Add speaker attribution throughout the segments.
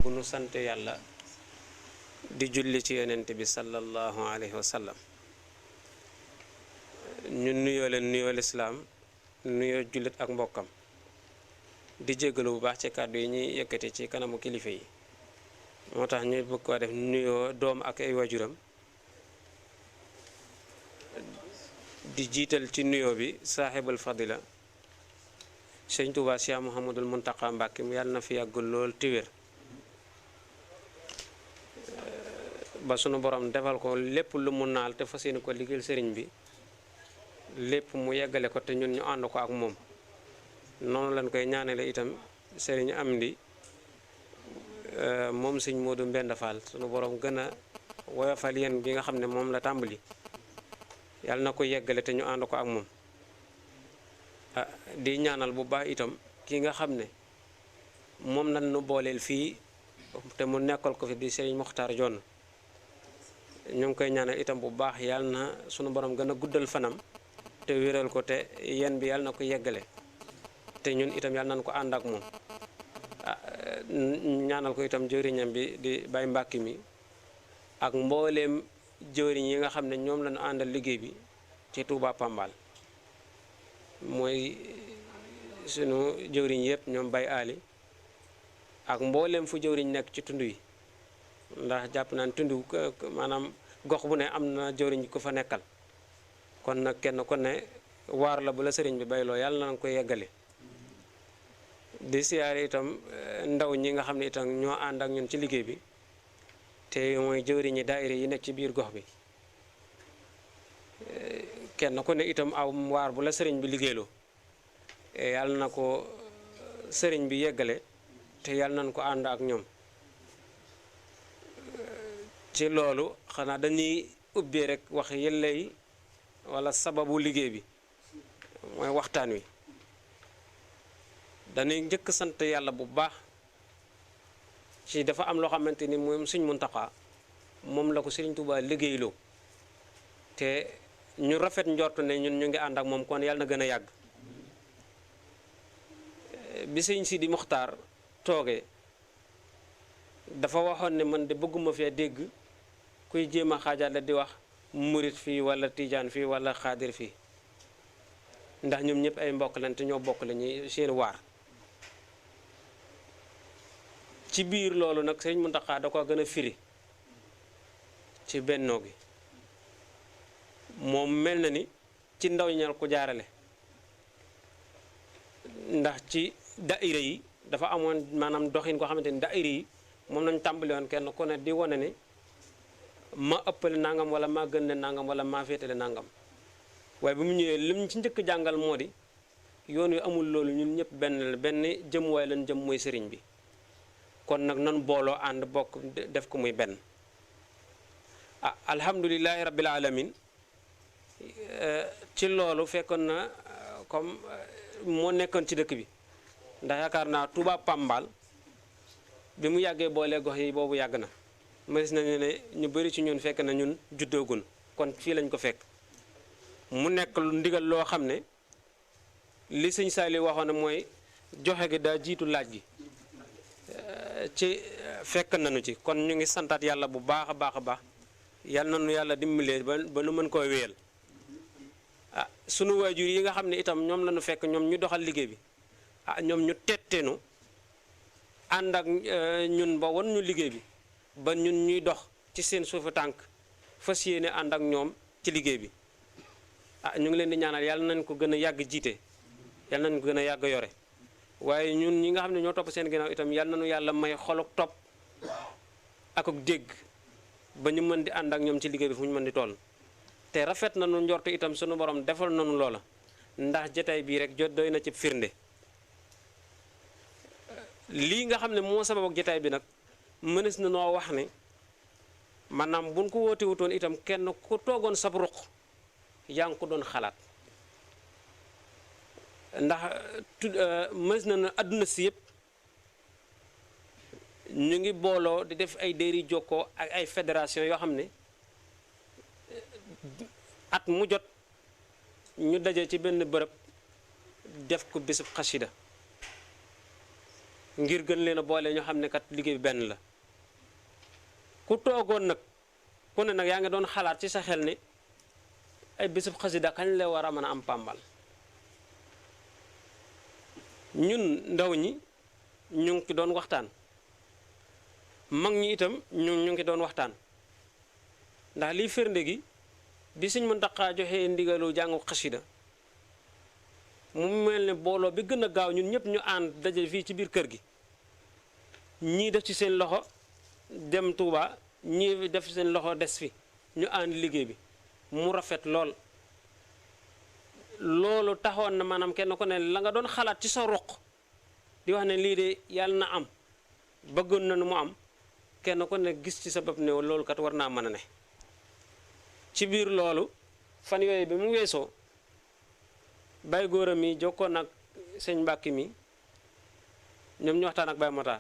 Speaker 1: bu nu sante yàlla di julli ci yonent bi sallallahu alayhi wa sallam ñu nuyoo leen nuyoo lislaam nuyoo jullit ak mbokkam di jéggalu bu baax ci kàddu yi ñuy yëkkati ci kanamu kilifa yi moo tax ñu bëgg ko def nuyoo doom ak ay wajuram di jiital ci nuyoo bi saaxibul fadila sëñ Tuubaa Cheikh Mouhamadul Muntaqa Mbàkke mu yàlla na fi yàggul lool te wér ba sunu borom defal ko lépp lu mu naal te fas yéene ko liggéeyal sëriñ bi lépp mu yeggale ko te ñun ñu ànd ko ak moom noonu lañ koy ñaanale itam sëriñ Amdi moom sëñ Moodu Mbend Fall sunu borom gën a woyofal yéen bi nga xam ne moom la tàmbali yàlla na ko yeggale te ñu ànd ko ak moom di ñaanal bu baax itam ki nga xam ne moom nañ nu booleel fii te mu nekkal ko fi di sëriñ Muxtaar Jonn ñu ngi koy ñaanal itam bu baax yàlla na sunu borom gën a guddal fanam te wéral ko te yen bi yàlla na ko yeggale te ñun itam yàlla nañ ko ànd ak moom ñaanal ko itam jëwriñam bi di Baye Mbàkki mi ak mbooleem jëwriñ yi nga xam ne ñoom lañu àndal liggéey bi ci Touba Pambal mooy sunu jëwriñ yëpp ñoom Baye Ali ak mbooleem fu jëwriñ nekk ci tund yi ndax jàpp naan tund maanaam gox bu ne am na jëwriñ ko fa nekkal kon nag kenn ku ne waar la bu la sëriñ bi bayloo yàlla na ko yeggale di siyaare itam ndaw ñi nga xam ne itam ñoo ànd ak ñun ci liggéey bi te mooy jëwriñi daayira yi nekk ci biir gox bi kenn ku ne itam aw waar bu la sëriñ bi liggéeyloo yàlla na ko sëriñ bi yeggale te yàlla nañ ko ànd ak ñoom ci loolu xanaa dañuy ubbee rek wax yëllay wala sababu liggéey bi mooy waxtaan wi dañuy njëkk sant yàlla bu baax ci dafa am loo xamante ni moom Sëriñ Muntaxa moom la ko Sëriñ Tuubaa liggéeyloo te ñu rafet njort ne ñun ñu ngi ànd ak moom kon yàlla na gën a yàgg bi Sëriñ Sidi Muxtaar toogee dafa waxoon ne man de bëgguma fee dégg kuy jéem a xaajaale di wax murit fii wala tijaan fii wala xaadir fii ndax ñoom ñëpp ay mbokk lañ te ñoo bokk la ñuy seen waar ci biir loolu nag Sëriñ Muntaxa da ko gën a firi ci bennoo gi moom mel na ni ci ndaw ñal ko jaarale ndax ci daayira yi dafa amoon maanaam doxin koo xamante ni daayira yi moom nañ tàmbali woon kenn ku ne di wane ne ma ëppale nangam wala maa gën ne nangam wala maa féetale nangam waaye bi mu ñëwee lim ci njëkk jàngal moo di yoon wi amul loolu ñun ñëpp benn jëmuwaay lañ jëm mooy sëriñ bi kon nag nan booloo ànd bokk def ko muy benn alhamdulilahi rabbil alamin ci loolu fekkoon na comme moo nekkoon ci dëkk bi ndax yaakaar naa Touba Pambal bi mu yàggee boole gox yi boobu yàgg na mënees nañu ne ñu bëri ci ñun fekk na ñun juddoogun kon fii lañ ko fekk mu nekk lu ndigal loo xam ne li sëñ Saali waxoon ne mooy joxe gi daa jiitu laaj gi ci fekk nañu ci kon ñu ngi santaat yàlla bu baax a baax a baax yàlla nañu yàlla dimbalee ba nu mën koo wéyal sunu waajur yi nga xam ne itam ñoom lañu fekk ñoom ñu doxal liggéey bi ñoom ñu tetteenu ànd ak ñun ba wan ñu liggéey bi ba ñun ñuy dox ci seen suufu tànk fas yéene ànd ak ñoom ci liggéey bi ñu ngi leen di ñaanal yàlla nañ ko gën a yàgg jiite yàlla nañ ko gën a yàgg yore waaye ñun ñi nga xam ne ñoo topp seen ginnaaw itam yàlla nañu yàlla may xoluk topp ak dégg ba ñu mën di ànd ak ñoom ci liggéey bi fu ñu mën di toll te rafet nañu njortu itam sunu borom defal nañu loola ndax jotaay bii rek jot doy na ci firnde lii nga xam ne moo sabab ak jotaay bi nag mënees na noo wax ne maanaam buñ ko woote wutoon itam kenn ku toogoon sab ruq yaa ngi ko doon xalaat ndax mënees na àdduna si yëpp ñu ngi booloo di def ay déeri jokkoo ak ay fédération yoo xam ne at mu jot ñu daje ci benn bërëb def ko bésub xasida ngir gën leen a boole ñu xam ne kat liggéey bi benn la. ku toogoon nag ku ne nag yaa ngi doon xalaat ci sa xel ne ay bésub xasida kañ la war a mën a am Pambal. ñun ndaw ñi ñu ngi ci doon waxtaan, mag ñi itam ñu ngi doon waxtaan, ndax liy firnde gi bi Sëñ Muntaxa joxe ndigalu jàngu xasida mu mel ne booloo bi gën a gaaw ñun ñëpp ñu ànd daje fii ci biir kër gi, ñii def ci seen loxo dem Touba, ñii def ci seen loxo des fi, ñu ànd liggéey bi mu rafet lool. loolu taxoon na maanaam kenn ku ne la nga doon xalaat ci sa roq di wax ne lii de yàlla na am, bëggoon na nu mu am, kenn ku ne gis ci sa bopp ne loolu kat war naa mën a ne. ci biir loolu fan yooyu bi mu weesoo Baye Góora mi jokkoon ak sëñ Mbàkki mi, ñoom ñu waxtaan ak Baye Matar.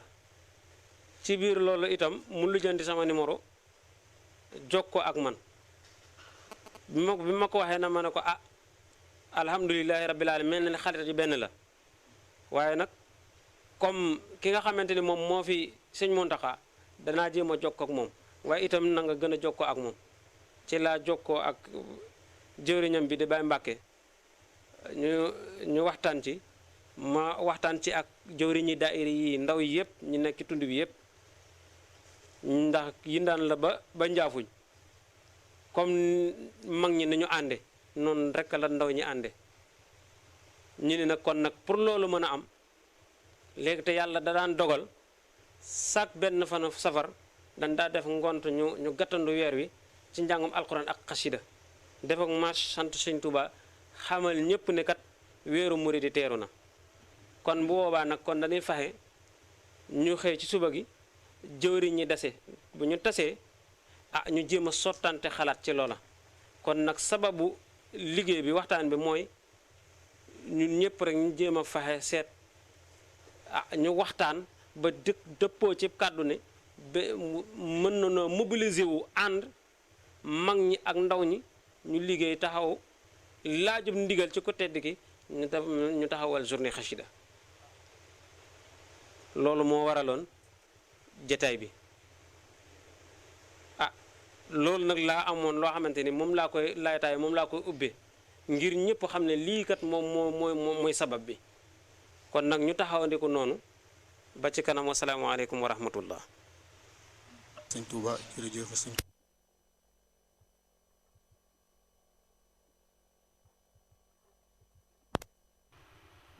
Speaker 1: ci biir loolu itam mu lijjanti sama numéro jokkoo ak man bi ma ko waxee na ma ne ko ah alhamdulilahi rabbil alamin mel na ne xarit yi benn la, waaye nag comme ki nga xamante ni moom moo fi sëñ Muntaxa danaa jéem a jokkoo ak moom, waaye itam na nga gën a jokkoo ak moom. ci laa jokkoo ak jëwriñam bi di Baye Mbàkke ñu waxtaan ci, ma waxtaan ci ak jëwriñi daayira yi ndaw yi yëpp ñu nekk ci tund bi yëpp, ndax yindaan la ba njaafuñ comme mag ñi nañu ànde noonu rek la ndaw ñi ànde. ñu ne nag kon nag pour loolu mën a am léegi te yàlla da daan dogal sak benn fanu safar dañ daa def ngont ñu gàttandu weer wi ci njàngum alxuraan ak xasida def ak marche sant Sëñ Tuuba, xamal ñëpp ne kat weeru murid teeru na. kon bu boobaa nag kon dañuy faxe ñu xëy ci suba gi jëwriñ ñi dase, bu ñu tasee ñu jéem a sottante xalaat ci loola. kon nag sababu liggéey bi waxtaan bi mooy ñun ñëpp rek ñu jéem a faxe seet ñu waxtaan ba dëppoo ci kàddu ne ba mën na noo mobiliser wu ànd mag ñi ak ndaw ñi ñu liggéey taxaw laajub ndigal ci ko tedd ki ñu taxawal journée xasida. loolu moo waraloon jataay bi. loolu nag laa amoon loo xamante ni moom laa koy laytaay, moom laa koy ubbee ngir ñëpp xam ne lii kat moom mooy sabab bi. kon nag ñu taxawandiku noonu ba ci kanam. asalaamaaleykum wa rahmatullah.
Speaker 2: sëñ Touba jërëjëf sëñ.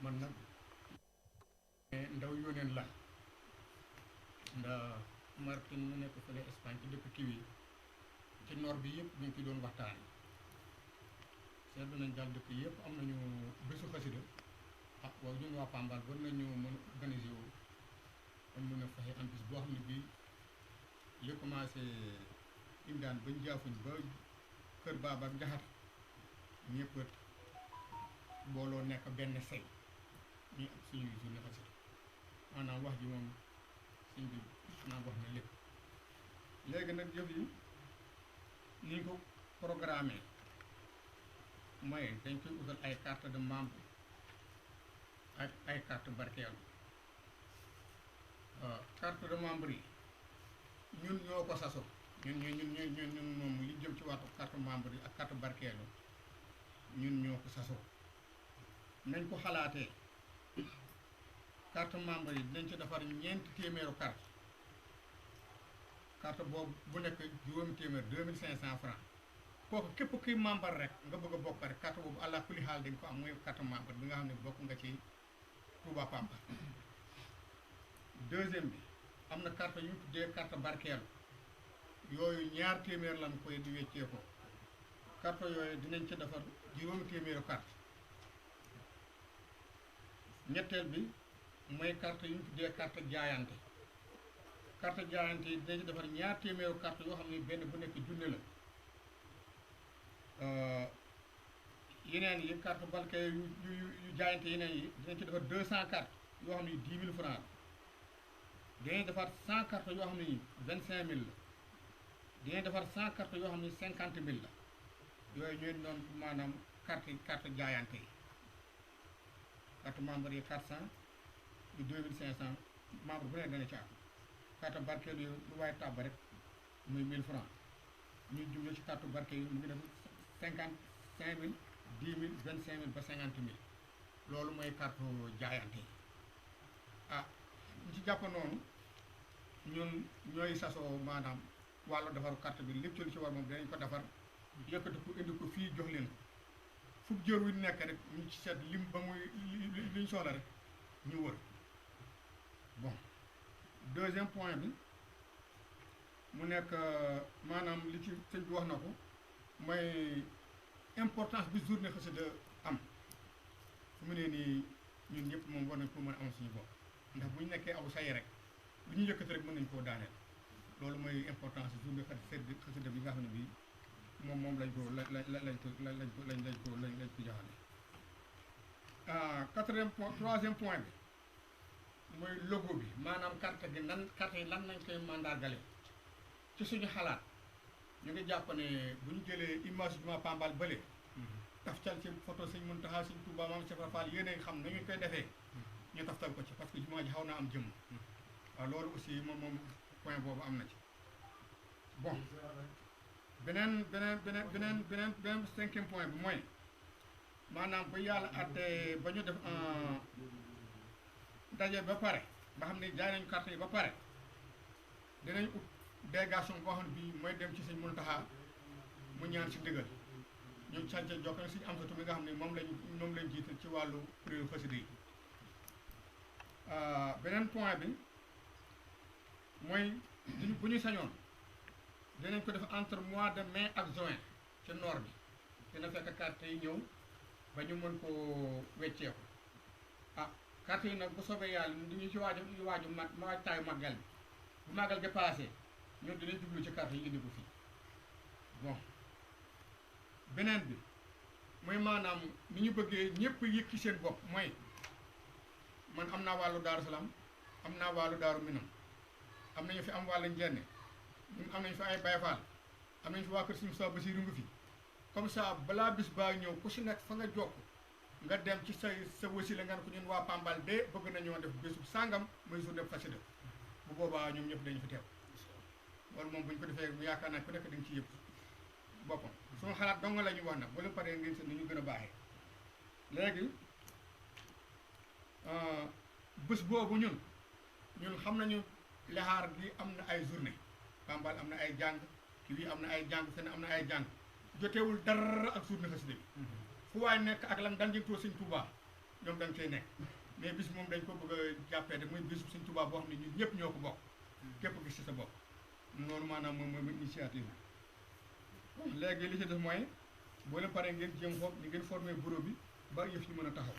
Speaker 3: man nag ndaw yóneen la ndax Martin mu nekk fële Espagne ci dëkk kiwi ci nord bi yëpp ñu ngi ci doon waxtaan seetlu nañ daal dëkk yëpp am nañu bésu xasida. waaw ñun waa Pambal war nañu mën a organiser wu dañ mën a fexe am bis boo xam ne bii li commencé indaan bañ jaafuñ ba kër baaba ak njaxat ñëpp booloo nekk benn say ñu am suñuy journée xasida. maanaam wax ji moom suñ bi naa wax na lépp. léegi nag jëf yi ni ñu ko programmé mooy dañ koy utal ay carte de membre ak ay carte barkeelu. carte de membre yi ñun ñoo ko saso ñun moom li jëm ci wàllu carte membre yi ak carte barkeelu ñun ñoo ko saso. nañ ko xalaatee carte membre yi dinañ ci defar 400 carte boobu bu nekk juróomi téeméer 2500 francs. kooku képp kuy membre rek nga bëgg a bokk rek carte boobu àlla kulli xaal dañ ko am muy carte membre bi nga xam ne bokk nga ci Touba Pambal. deuxième bi am na carte yu ñu tuddee carte barkeelu yooyu 2 téeméer lañ koy di weccee ko. carte yooyu dinañ ci defar juróomi téeméeru carte. ñetteel bi mooy carte yu ñu tuddee carte jaayante. carte jaayante yi dinañ ci defar 2 téeméeru carte yoo xam ne benn bu nekk junne la. yeneen yi carte barke yu jaayante yeneen yi dinañ ci defar 200 cartes yoo xam ne 10 000 francs. dinañ defar 100 cartes yoo xam ne 25 000 la. dinañ defar 100 cartes yoo xam ne 50 000 la. yooyu ñooy doon maanaam carte jaayante yi. carte membre yi 400 yu 2500 membre bu ne dana ci am carte barkeelu yi lu waaye tàbb rek muy 1000 francs ñu jublu ci carte barkeelu mu ngi def 55 000 10 000 25 000 ba 50 000 loolu mooy carte jaayante yi ah ñu ci jàpp noonu ñun ñooy sasoo maanaam wàllu defaru carte bi lépp ci lu ci war moom dinañ ko defar yëkkati ko indi ko fii jox leen ko fu jër wi nekk rek ñu ci seet lim ba muy li ñu soxla rek ñu wër bon deuxième point bi mu nekk maanaam li ci sëñ bi wax na ko mooy importance bi journée xasida am fu mu ne nii ñun ñëpp moom war nañ ko mën a am suñu bopp ndax bu ñu nekkee aw say rek lu ñu yëkkati rek mën nañ koo daaneel loolu mooy importance journée xasida bi nga xam ne bii moom lañ ko lañ ko joxale quatrième point troisième point bi mooy logo bi maanaam carte gi carte yi lan lañ koy mandargale ci suñu xalaat ñu ngi jàpp ne bu ñu jëlee image Jumaa Pambal bële taftal ci photo sëñ Muntaxa sëñ Tuubaa Maam Cheikh Ibra Fall yéen xam nañu koy defee ñu taftal ko ci parce que jumaa ji xaw naa am jëmm waaw loolu aussi moom point boobu am na ci bon beneen cinquième point bi mooy maanaam bu yàlla àttee ba ñu def daje ba pare ba xam ne jaay nañu carte yi ba pare dinañ ut délégation boo xam ne bii mooy dem ci sëñ Muntaxa mu ñaan si ndigal ñu sànce jokkoo suñu am satu mi nga xam ne moom lañ jiital ci wàllu kuréelu xasida yi beneen point bi mooy bu ñu sañoon dinañ ko def entre mois de mai ak juin ci noor bi dina fekk carte yi ñëw ba ñu mën koo wecceeku carte yi nag bu soobee yàlla ñu ci waaju waajtaayu màggal bi bu màggal ga passé ñun dinañ jublu ci carte yi indi ko fii bon beneen bi mooy maanaam ni ñu bëggee ñëpp yëg ci seen bopp mooy man am naa wàllu Daaru Salaam am naa wàllu Daaru Minam am nañu fi am wàllu njenne ñun am nañu fi ay Baay Faal am nañu fi waa kër suñu sa Basiru ngi fi comme ça balaa bis baa ñëw ku si nekk fa nga jokk nga dem ci sa wasila nga ne ko ñun waa Pambal de bëgg nañoo def bésub sàngam muy journée xasida bu boobaa ñoom ñëpp dañu fi teew loolu moom bu ñu ko defee yaakaar naa ku nekk dañ ci yëpp boppam suma xalaat dong la ñu wax nag wala paree ngeen seen ni ñu gën a baaxee léegi bés boobu ñun xam nañu lexaar gi am na ay journée Pambal am na ay jàng kii am na ay jàng fenn am na ay jàng jotewul dara ak journée xasida bi fu waay nekk ak lan daan jëntoo sëñ Touba ñoom dañ cay nekk mais bis moom dañ ko bëgg a jàppee rek muy bisu sëñ Touba boo xam ne ñun ñëpp ñoo ko bokk képp gis ci sa bopp noonu maanaam moom initiative bi léegi li ci def mooy boo leen paree ngeen jéem foofu ni ngeen formé bureau bi ba yëf yi mën a taxaw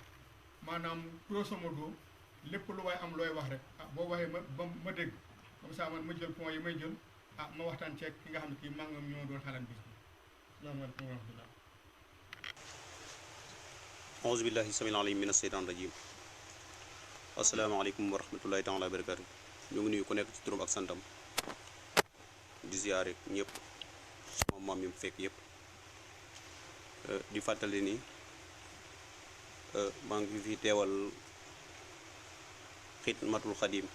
Speaker 3: maanaam grosso modo lépp lu waay am looy wax rek boo waxee ma dégg comme ça man ma jël point yi may jël ma waxtaan ceeg ki nga xam ne kii maa ngi ñoo doon xalaat bis bi salaamaaleykum wa rahmatullah
Speaker 4: auzu billahi samil alim min asheytaan rajim asalaamaaleykum wa rahmatullahi taala wa barakatu ñu ngi nuyu ku nekk ci turam ak santam di ziyaare ñëpp moom maam yi mu fekk yëpp di fàttali ni maa ngi fi teewal xidmatul xadim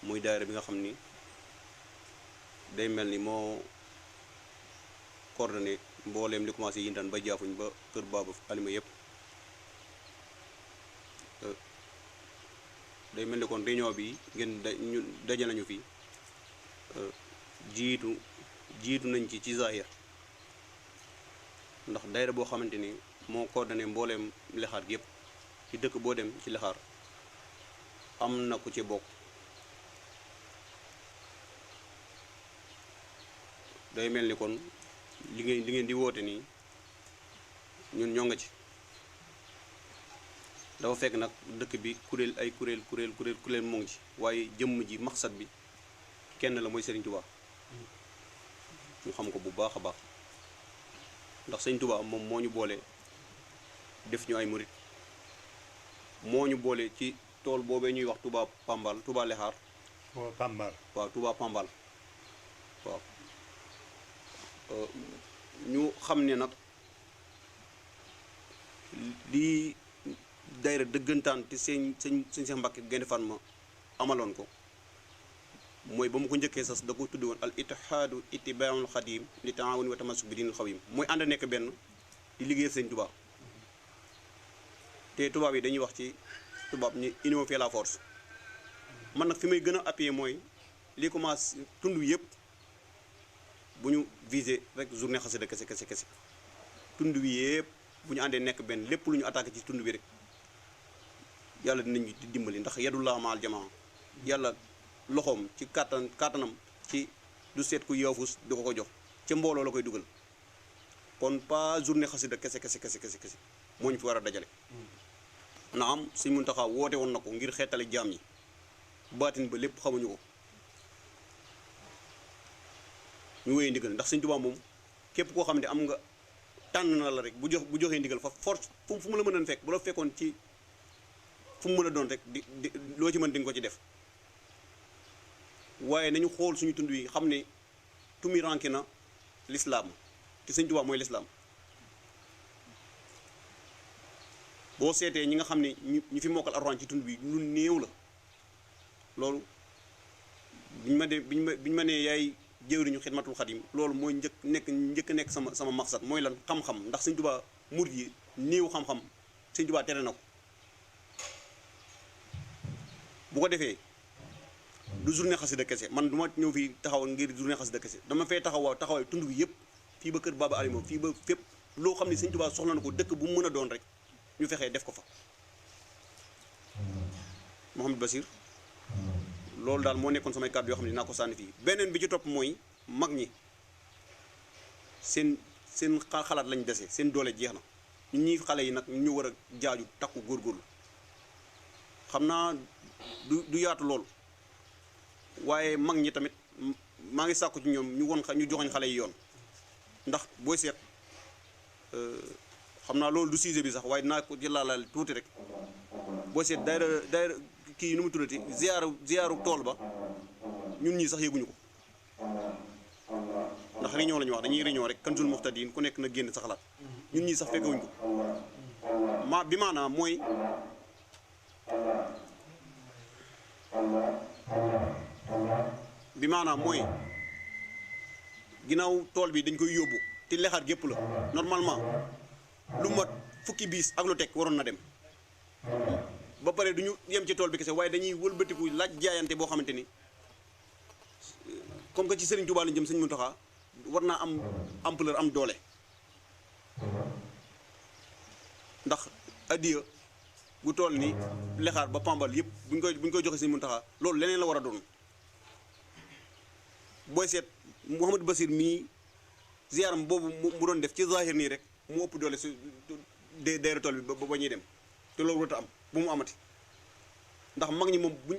Speaker 4: muy daayira bi nga xam ni day mel ni moo coordonné mbooleem li commencé yintaan ba jaafuñ ba kër baaba alima yëpp day mel ni kon réunion bi ngeen ñu daje nañu fi jiitu nañ ci zahir ndax daayira boo xamante ni moo coordonné mbooleem lexaar gi yëpp ci dëkk boo dem ci lexaar am na ku ci bokk day mel ni kon li ngeen di woote nii ñun ñoo nga ci dafa fekk nag dëkk bi kuréel moo ngi ci waaye jëmm ji maxsat bi kenn la mooy Serigne Touba ñu xam ko bu baax a baax ndax Serigne Touba moom moo ñu boole def ñu ay murit moo ñu boole ci tool boobee ñuy wax Touba Pambal Touba Lexaar waaw Touba Pambal waaw ñu xam ne nag lii daayira dëggantaan te sëñ Seex Mbàkke Gaynde Fatma amaloon ko mooy ba mu ko njëkkee sas da ko tuddi woon al ittihaadu ittibaaul xadim li taawun wa tamassuk bi diinil xawim mooy ànd nekk benn di liggéeyal sëñ Tuubaa te tubaab yi dañuy wax ci tubaab ni union fait la force man nag fi may gën a appuyer mooy li commencé tund wi yëpp bu ñu visé rek journée xasida kese tund wi yëpp bu ñu àndee nekk benn lépp lu ñu attaqué ci tund wi rek yàlla dinañu dimbali ndax yadullah maal jamaa yàlla loxoom ci kàttanam ci du seet ku yoofus di ko jox ca mbooloo la koy dugal kon pas journée xasida kese moo ñu fi war a dajale na am Sëñ Muntaxa woote woon na ko ngir xeetale jaam ñi baatin ba lépp xamuñu ko ñu wéyee ndigal ndax Sëñ Tuubaa moom képp koo xam ne am nga tànn na la rek bu joxee ndigal fa force fu mu la mën a fekk bu la fekkoon ci fu mu mën a doon rek di loo ci mën di nga ko ci def waaye nañu xool suñu tund yi xam ne tumiranke na lislaam te Sëñ Tuubaa mooy lislaam boo seetee ñi nga xam ne ñu fi mokkal Alxuraan ci tund bi lu néew la loolu biñu ma nee yaay jëwriñu Xidmatul Xadim loolu mooy njëkk nekk sama maqsad mooy lan xam-xam ndax Sëñ Tuubaa murid yi néew xam-xam Sëñ Tuubaa tere na ko bu ko defee du journée xasida kese man du ma ñëw fii taxaw ngir journée xasida kese dama fay taxawaay tund bi yëpp fii ba kër Baba Alima fii ba fépp loo xam ne Sëñ Tuubaa soxla na ko dëkk bu mu mën a doon rek ñu fexee def ko fa Mouhamed Bachir loolu daal moo nekkoon samay kàddu yoo xam ne dinaa ko sànni fii beneen bi ci topp mooy mag ñi seen xalaat lañ dese seen doole jeex na ñun ñii xale yi nag ñu war a jaaju takku góorgóorlu xam naa du yaatu lool waaye mag ñi tamit maa ngi sàkku ci ñoom ñu joxoñ xale yi yoon ndax booy seet xam naa loolu du sujet bi sax waaye dinaa ko ci laalaal tuuti rek booy seet daayira kii nu mu tuddati ziyaaru tool ba ñun ñii sax yëguñu ko ndax réunion la ñu wax dañuy réunion rek kanzul muhtadin ku nekk na génn sa xalaat ñun ñii sax fekkewuñu ko bi maanaam mooy ginnaaw tool bi dañ koy yóbbu te lexaat gépp la normalement lu mat fukki biis ak lu teg waroon na dem ba pare du ñu yem ci tool bi kese waaye dañuy wëlbatiku laaj jaayante boo xamante ni comme que ci Serigne Touba lañ jëm Sëñ Muntaxa war naa am ampleur am doole ndax addiya bu tool ni lexaar ba pambal yëpp buñ koy joxe Sëñ Muntaxa loolu leneen la war a doon booy seet Mouhamadou Bassir mii ziaram boobu mu doon def ci zahir nii rek mu ëpp doole su deeru tool bi ba ñuy dem te loolu warut a am bu mu amati ndax mag ñi moom buñ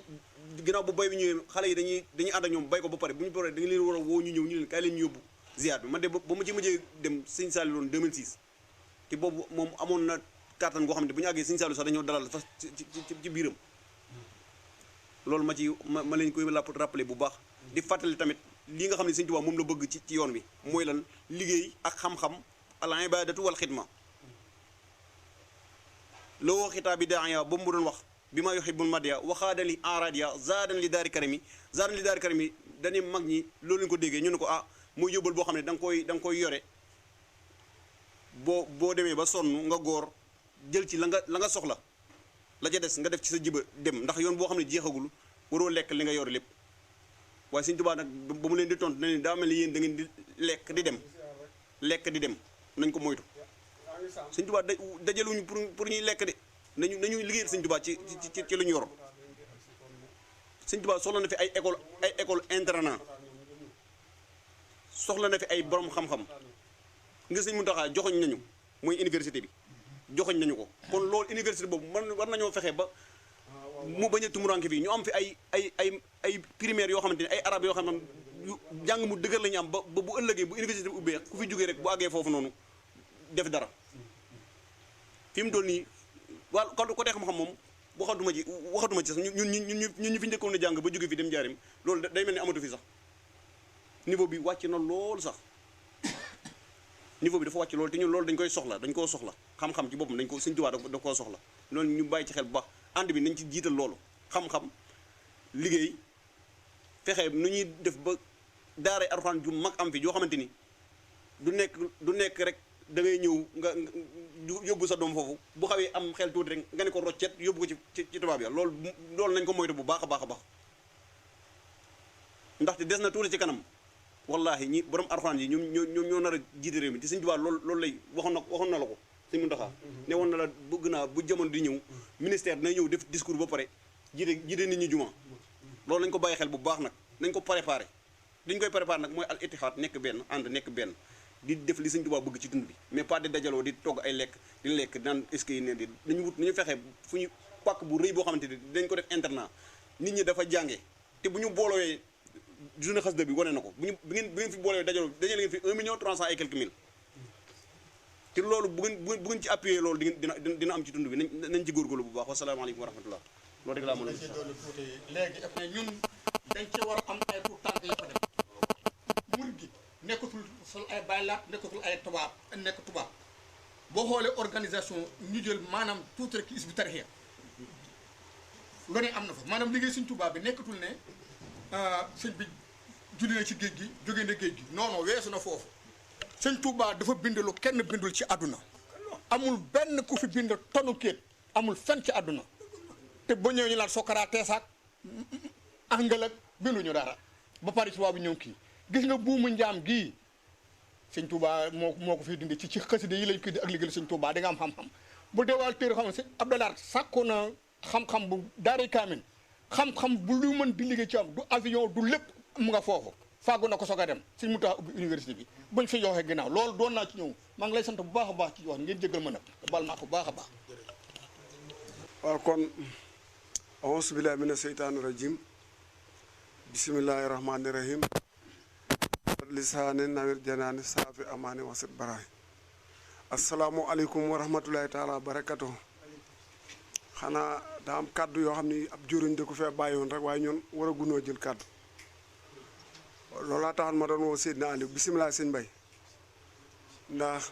Speaker 4: ginnaaw bu bay bi ñëwee xale yi dañuy ànd ak ñoom bay ko ba pare bu ñu paree da nga leen war a woo ñu ñëw ñu leen kaay leen ñu yóbbu ziar bi man de ba ma ci mujjee dem Sëñ Saliou doon 2006 te boobu moom amoon na kàttan goo xam ne bu ñu àggee Sëñ Saliou sax dañoo dalal sax ci biiram loolu ma leen koy rappelé bu baax di fàttali tamit lii nga xam ne Sëñ Tuubaa moom la bëgg ci yoon wi mooy lan liggéey ak xam-xam al ibadatu wal xidma loo xitaab bi daaya ba mu doon wax bi ma yuhibbul madiya waxaadali enradia zaadan li daari karami dañuy mag ñi loolu lañu ko déggee ñu ne ko mooy yóbbal boo xam ne da nga koy yore boo demee ba sonn nga góor jël ci la nga soxla la ca des nga def ci sa jiba dem ndax yoon boo xam ne jeexagul waroo lekk li nga yore lépp waaye Sëñ Tuubaa nag ba mu leen di tontu ne daa mel ni yéen da ngeen di lekk di dem nañ ko moytu Sëñ Tuubaa dajaluñu pour ñuy lekk de nañuy liggéeyal Sëñ Tuubaa ci lu ñu yoroon Sëñ Tuubaa soxla na fi ay école internat soxla na fi ay borom xam-xam ngir Sëñ Muntaxa joxoñ nañu mooy université bi joxoñ nañu ko kon loolu université boobu war nañoo fexe ba mu bañ a tumuranke fii ñu am fi ay primaire yoo xamante ne ay arabe yoo xam ne jàng mu dëgër la ñu am ba bu ëllëgee bu université bi ubbee ku fi jógee rek bu àggee foofu noonu def dara fi mu toll nii wàll ko tee xam-xam moom waxatuma ci sax ñun ñu fi njëkkoon a jàng ba jóge fi dem jaarim loolu day mel ni amatu fi sax niveau bi wàcc na loolu sax niveau bi dafa wàcc loolu te ñun loolu dañ koy soxla dañ koo soxla xam-xam ci boppam dañ ko Sëñ Tuubaa da koo soxla loolu ñu bàyyi ci xel bu baax ànd bi nañ ci jiital loolu xam-xam liggéey fexe nu ñuy def ba daaray Alxuraan ju mag am fi joo xamante ni du nekk rek da ngay ñëw nga yóbbu sa doom foofu bu xawee am xel tuuti rek nga ne ko roccet yóbbu ko ci tubaab ya loolu nañ ko moytu bu baax a baax a baax ndaxte des na tuuti ci kanam wallahi ñi borom Alxuraan yi ñoo nar a jiite réew mi te Sëñ Tuubaa loolu lay waxoon na la ko Sëñ Muntaxa ne woon na la bëgg naa bu jamono di ñëw ministère dina ñëw def discours ba pare jiite nit ñi juma loolu nañ ko bàyyi xel bu baax nag nañ ko préparé dañ koy préparé nag mooy al ittihaad nekk benn ànd nekk benn di def li Sëñ Tuubaa bëgg ci dund bi mais pas di dajaloo di togg ay lekk di lekk naan est-ce que yi ne di dañu wut nañu fexe fu ñu pàkk bu rëy boo xamante ni dañ ko def internat nit ñi dafa jànge te bu ñu boolowee journée xasida bi wane na ko bi ngeen fi boolowee dajale ngeen fi 1 300 et quelques mille te loolu bu ngeen ci appuyé loolu dina am ci dund bi nañ ci góorgóorlu bu baax wasalaamaaleykum wa rahmatullah loolu rek laa mën a
Speaker 3: léegi après ñun dañ ci war a am ay tout tànk yi fa def murid gi nekkatul sol ay baylaat nekkatul ay tubaab nekk tubaab boo xoolee organisation ñu jël maanaam tuuti rek is bu tarixiya lu ne am na fa maanaam liggéey Sëñ Tuubaa bi nekkatul ne sëñ bi julli na ci géej gi jóge na géej gi non weesu na foofu Sëñ Tuubaa dafa bind lu kenn bindul ci àdduna amul benn ku fi bind tonu kéet amul fenn ci àdduna te ba ñëw ñu naan Socrates ak Engels ak binduñu dara ba pare tubaab bi ñëw kii gis nga buumu njaam gii Sëñ Tuubaa moo ko fiy dindi ci xasida yi lañ koy di ak liggéeyal Sëñ Tuubaa di nga am xam-xam bu deewaal téere xam ne si Abdalaat sàkku na xam-xam bu daaray kaamin xam-xam bu lu mën di liggéey ci am du avion du lépp mu nga foofu fàggu na ko soog a dem Sëñ Muntaxa ubbi université bi bañ fi joxee ginnaaw loolu doon naa ci ñëw maa ngi lay sant bu baax a baax ci wax ngeen jéggal ma nag bal naa ko bu baax a baax
Speaker 5: waaw kon auzu billahi mina seytaani rajim bismillahi rahmaani rahim lisaani nawir janaani saafi amaani wasit baraay asalaamualeykum wa rahmatulahi taala wa barakatuh xanaa daa am kàddu yoo xam ni ab juriñ da ko fee bàyyoon rek waaye ñun war a gunoo jël kàddu loolaa taxoon ma doon woo Seydina Aliou bisimilah sëñ Mbay ndax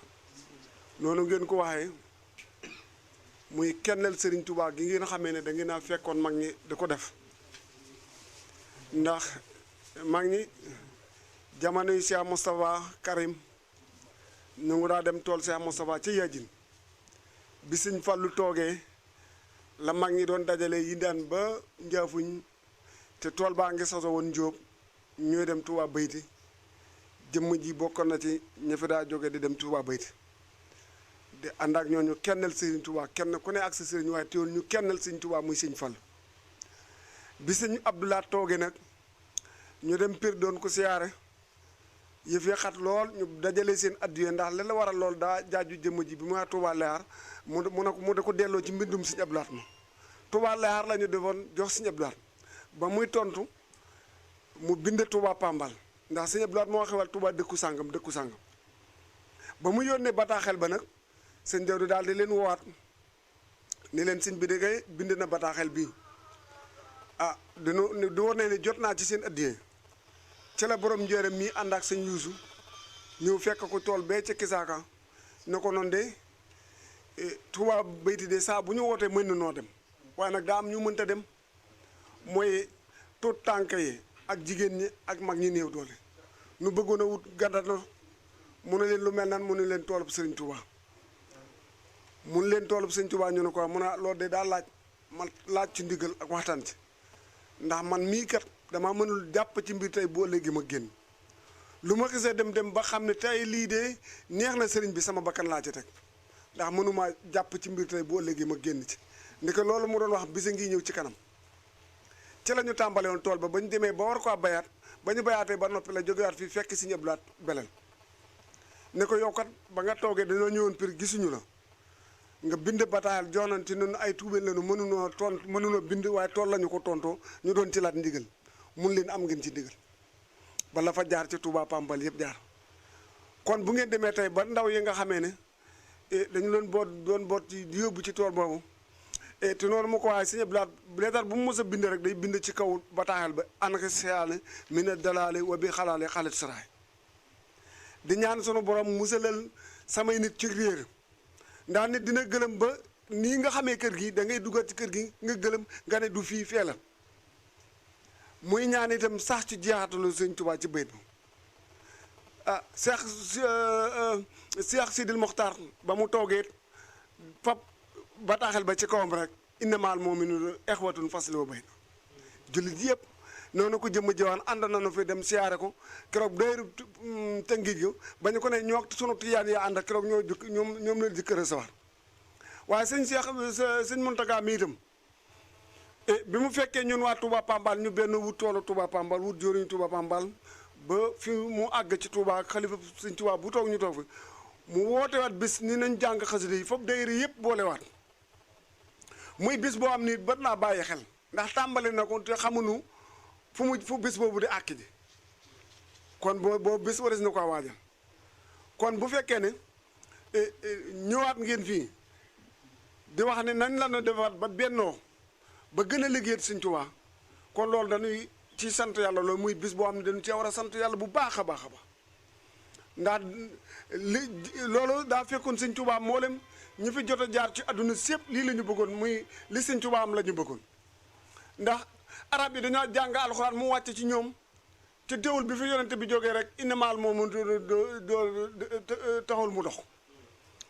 Speaker 5: noonu ngeen ko waxee muy kennel Serigne Touba gi ngeen xamee ne da ngeen a fekkoon mag ñi di ko def ndax mag ñi jamono yi Cheikh Moustapha Karim ñu ngi daa dem tool Cheikh Moustapha ci Yajin bi Sëñ Fallu toogee la mag ñi doon dajale yi daan ba njaafuñ te tool baa ngi soso woon Njóob ñooy dem Touba Bayti jëmm ji bokkoon na ci ña fi daa jóge di dem Touba Bayti di ànd ak ñooñu kennel Serigne Touba kenn ku ne ak sa Serigne waaye teewul ñu kennel Sëñ Touba muy Sëñ Fallu bi Sëñ Abdoulaye toogee nag ñu dem Pire doon ko siyaare yëf yi xat lool ñu dajale seen addiya ndax li la waral lool daa jaaju jëmm ji bi mu Touba Lear mu da ko delloo ci mbindum Sëñ Abdoulaye ma Touba Lear la ñu defoon jox Sëñ Abdoulaye ba muy tontu mu bind Touba Pambal ndax Sëñ Abdoulaye moo xewal Touba dëkku sàngam ba mu yónnee bataaxel ba nag sëñ Dawdu daal di leen woowaat ni leen sëñ bi de bind na bataaxel bii ah di war ne ni jot naa ci seen addiya ci la borom njéeram mii ànd ak sëñ Yuusu ñëw fekk ko tool bee ca Kisaaka ne ko noonu de Touba Bayti de saa bu ñu wootee mën na noo dem waaye nag daa am ñu mënta dem mooy tuut tànk yi ak jigéen ñi ak mag ñi néew doole nu bëggoon a wut gàddana mu ne leen lu mel nan mu ne leen toolub Sëriñ Touba mun leen toolub Sëriñ Touba ñu ne ko mun a loolu de daa laaj ci ndigal ak waxtaan ci ndax man mii kat dama mënul jàpp ci mbir tey boo léegi ma génn lu ma xisee dem ba xam ne tey lii de neex na sëriñ bi sama bakkan laa ci teg ndax mënuma jàpp ci mbir tey boo léegi ma génn ci ndeke loolu mu doon wax bisa ngi ñëw ci kanam ci la ñu tàmbale woon tool ba ñu demee ba war ko bayaat ba ñu bayaatee ba noppi la jógewaat fii fekk si ñëblaat belel ne ko yow kat ba nga toogee dañoo ñëwoon Pire gisuñu la nga bind bataaxal joonanti noonu ay tuubeen lañu mënunoo bind waaye tool lañu ko tontoo ñu doon ci laat ndigal mun leen am ngeen ci ndigal bala fa jaar ci Touba Pambal yëpp jaar kon bu ngeen demee tey ba ndaw yi nga xamee ne dañu doon boot ci di yóbbu ci tool boobu te noonu mu ko waaye sëñ Abdoulaye leetar bu mu mës a bind rek day bind ci kaw bataaxal ba anaka siyaale mi ne dalaale wa bi xalaale xalit saraay di ñaan sunu borom musalal samay nit ci réer ndax nit dina gëlëm ba nii nga xamee kër gi da ngay dugal ci kër gi nga gëlëm nga ne du fii fee la muy ñaan itam sax ci jeexatalu sëñ Tuubaa ci bayt ah Cheikh Sidil Mokhtar ba mu toogee fab bataaxel ba ci kawam rek innamal mu'minuuna ixwatun faslihu bayna jullit yëpp noonu ko jëmm jëwaan ànd nañu fi dem siyaare ko keroog dayru Tëngéej gi ba ñu ko ne ñoo sunu tiyaan yaa ànd keroog ñoom leen jëkk recevoir waaye sëñ sëñ Muntaga mi itam bi mu fekkee ñun waa Touba Pambal ñu benn wut toolu Touba Pambal wut jóoriñu Touba Pambal ba fi mu àgg ci Touba xalifa sëñ Touba bu toog ñu toog fi mu wootewaat bis ni nañ jàng xasida yi foofu dayri yëpp boolewaat muy bis boo am ni bat naa bàyyi xel ndax tàmbali na ko te xamuñu fu bis boobu di àkk ji kon boo bis waris na ko waajal kon bu fekkee ne ñëwaat ngeen fii di wax ne nañ la no defaat ba bennoo ba gën a liggéeyat Sëñ Tuubaa kon loolu dañuy ci sant yàlla loolu muy bis boo xam ne dañu cee war a sant yàlla bu baax a baax a baax ndax loolu daa fekkoon Sëñ Tuubaa mboolem ñi fi jot a jaar ci àdduna sépp lii la ñu bëggoon muy li Sëñ Tuubaa am la ñu bëggoon ndax arab yi dañoo jàng alxuraan mu wàcc ci ñoom te teewul bi fi yonente bi jógee rek inamaal moomu doo taxul mu dox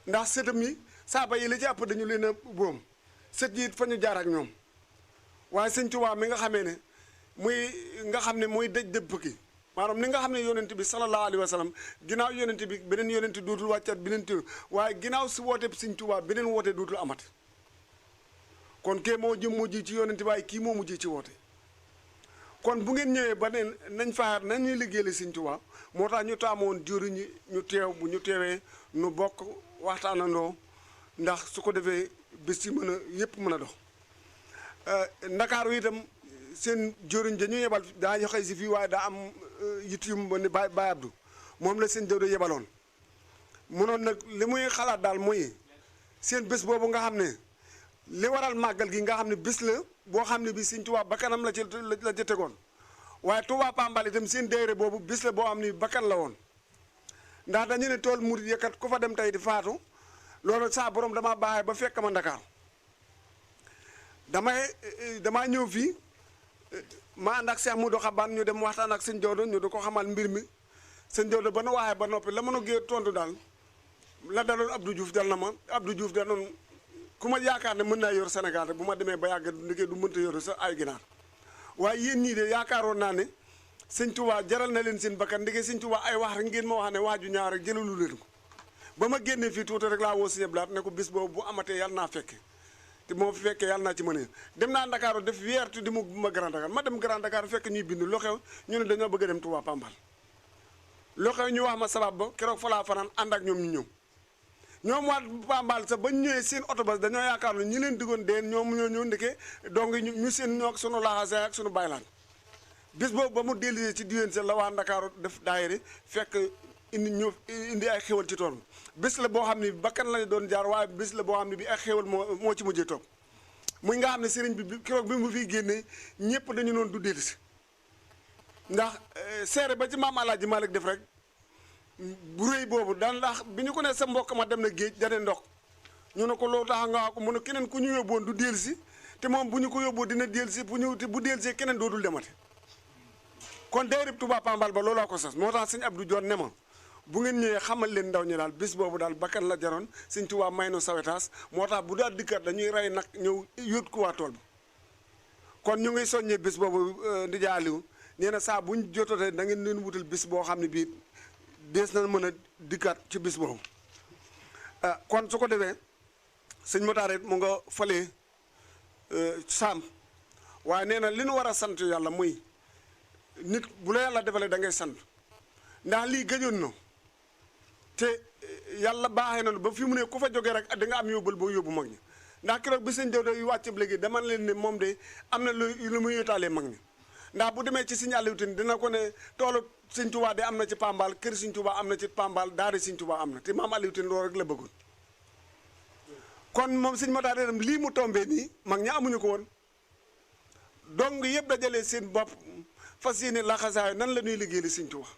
Speaker 5: ndax sëtam yi saaba yi la ci ëpp dañu leen a boom sët yi fa ñu jaar ak ñoom waaye Sëñ Tuubaa mi nga xamee ne nga xam ne mooy dëj dëpp ki maanaam ni nga xam ne yonent bi sallallahu alayhi wa sallam ginnaaw yonent bi beneen yonent dootul wàccaat beneen téew waaye ginnaaw si woote Sëñ Tuubaa beneen woote dootul amati kon kee moo mujj ci yonent waaye kii moo mujj ci woote kon bu ngeen ñëwee ba ne nañ faar nañ ñuy liggéeyal Sëñ Tuubaa moo tax ñu taamoon jëriñ ñu teew bu ñu teewee nu bokk waxtaanandoo ndax su ko defee bés yi mën a yëpp mën a dox ndakaaru itam seen jëriñ dañu yebal daa xëy si fii waaye daa am yitt yu mu ne Baye Abdou moom la seen jawdo yebaloon munoon nag li muy xalaat daal mooy seen bés boobu nga xam ne li waral màggal gi nga xam ne bés la boo xam ne bi Sëñ Tuubaa bakkanam la ca tegoon waaye Touba Pambal itam seen déere boobu bés la boo xam ne bakkan la woon ndax dañu ne tool murit yëkkat ku fa dem tey di faatu loolu saa borom damaa baaxee ba fekk ma Ndakaar damaa ñëw fii ma ànd ak Cheikh Moudou Xaban ñu dem waxtaan ak sëñ Jawdo ñu di ko xamal mbir mi sëñ Jawdo ba nu waxee ba noppi la mën a gée tontu daal la daloon Abdou Diouf dal na ma Abdou Diouf danoon ku ma yaakaar ne mën naa yor Sénégal rek bu ma demee ba yàgg liggéey du mënta yor sa ay ginaar waaye yéen ñii de yaakaaroon naa ne Sëñ Tuubaa jaral na leen seen bakkan ndigee Sëñ Tuubaa ay wax rek ngeen ma wax ne waaju ñaar rek jëlalu leen ko ba ma génnee fii tuuti rek laa woo Sëñ Blaat ne ko bis boobu bu amatee yàlla naa fekke te moo fi fekkee yàlla naa ci mën a dem naa Dakar def weertu di ma Grand Dakar ma dem Grand Dakar fekk ñuy bind loo xew ñu ne dañoo bëgg a dem Touba Pambal loo xew ñu wax ma sabab ba keroog fa laa fanaan ànd ak ñoom ñu ñëw ñoom waa Pambal sax ba ñu ñëwee seen oto ba dañoo yaakaar ne ñi leen diggoon deen ñoom ñoo ñëw ndeke donc ñu seen ñoo ak sunu laxase ak sunu baylaan bis boobu ba mu dellusee ci diwén sa la waa Ndakaaru def daayira fekk indi ay xéwal ci tool bés la boo xam ne bakkan lañu doon jaar waaye bés la boo xam ne bi ay xéwal moo ci mujjee toog muy nga xam ne sëriñ bi keroog bi mu fiy génnee ñëpp dañu noonu du dellusi ndax seere ba ci maam Alaaji Malik def rek bu réy boobu daan ndax bi ñu ko ne sa mbokk ma dem na géej dane ndox ñu ne ko loo tax nga ko mu ne keneen ku ñu yóbboon du dellusi te moom bu ñu ko yóbboo dina dellusi bu dellusee keneen dootul demate kon daayira Touba Pambal ba loolaa ko sas moo tax sëñ Abdou Dione ne ma bu ngeen ñëwee xamal leen ndaw ñi daal bés boobu daal bakkan la jaroon Sëñ Tuubaa may no sawetaas moo tax bu daal dikkat dañuy rey nag ñëw yóot ko waa tool bi kon ñu ngi soññee bés boobu Ndija Aliou nee na saa buñ jototee da ngeen leen wutal bés boo xam ne bii dees na mën a dikkaat ci bés boobu kon su ko defee sëñ Motaar mu nga falee saam waaye nee na li nu war a sant yàlla muy nit bu la yàlla defalee da ngay sant ndax lii gëjoon na te yàlla baaxee na ba fi mu ne ku fa jógee rek da nga am yóbbal boo yóbbu mag ñi ndax keroog bi sëñ Jawdo yu wàcc léegi dama leen ne moom de am na lu muy yóotaalee mag ñi ndax bu demee ci sëñ Aliou Tine dina ko ne toolu sëñ Tuubaa de am na ci Pambal kër sëñ Tuubaa am na ci Pambal daara sëñ Tuubaa am na te maam Aliou Tine loolu rek la bëggoon kon moom sëñ Matar itam lii mu tombee nii mag ñi amuñu ko woon donc yëpp dajalee seen bopp fas yéene laxasaay nan la ñuy liggéeyal sëñ Tuubaa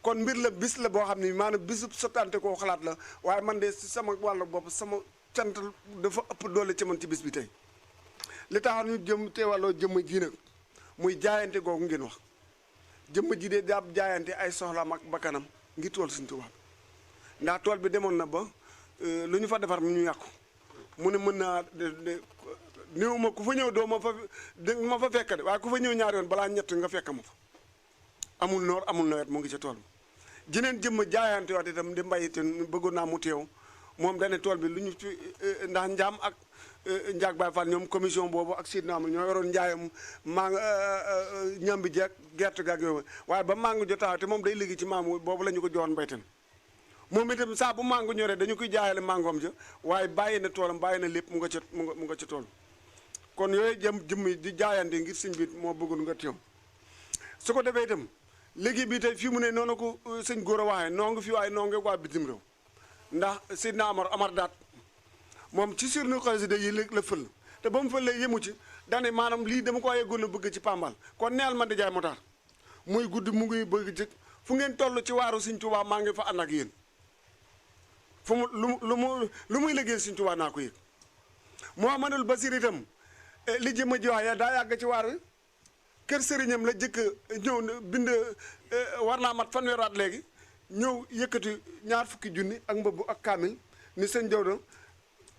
Speaker 5: kon mbir la bis la boo xam ne maanaam bisub sottante koo xalaat la waaye man de si sama wàllu bopp sama cant dafa ëpp doole ci man ci bis bi tey li taxoon ñu jëm teewaloo jëmm ji nag muy jaayante googu ngeen wax jëmm ji de daab jaayante ay soxlaam ak bakkanam ngir tool Sëriñ Tuubaa ndax tool bi demoon na ba lu ñu fa defar mu ñu yàqu mu ne mën naa néew ma ku fa ñëw doo ma fa fekk de waaye ku fa ñëw ñaari yoon balaa ñett nga fekk ma fa amul noor amul nawet mu ngi ca tool bi jeneen jëmm jaayante waat itam di mbay te bëggoon naa mu teew moom dane tool bi lu ñu ci ndax njaam ak njaag Baay Faal ñoom commission boobu ak siit naam ñoo yoroon njaayam maa ñam bi jeeg gerte gaak yooyu waaye ba mangu jotaa te moom day liggéey ci maamu boobu la ñu ko joxoon mbayten moom itam saa bu mangu ñoree dañu koy jaayale mangoom ja waaye bàyyi na toolam bàyyi na lépp mu nga ca tool kon yooyu jëmm di jaayante ngir sëñ bi moo bëggul nga teew su ko defee itam léegi bii tey fii mu ne noonu ko sëñ góor a waxee noo ngi fi waaye noo ngi waa bitim réew ndax Seydina Amar daat moom ci surnu xasida yi la fël te ba mu fëlee yemu ci dane maanaam lii dama ko yeggoon a bëgg ci Pambal kon neel man di jaay motaar muy guddi mu ngi bëgg jëkk fu ngeen toll ci waaru Sëñ Tuubaa maa ngi fa ànd ak yéen fu mu lu muy liggéey Sëñ Tuubaa naa ko yëg Muhammadul Basir itam li jëma ji wax ya daa yàgg ci waar wi kër sëriñam la jëkk ñëw bind war naa mat fanweeri at léegi ñëw yëkkati 20 junni ak mbëbbu ak kaamil ni sëñ Dawda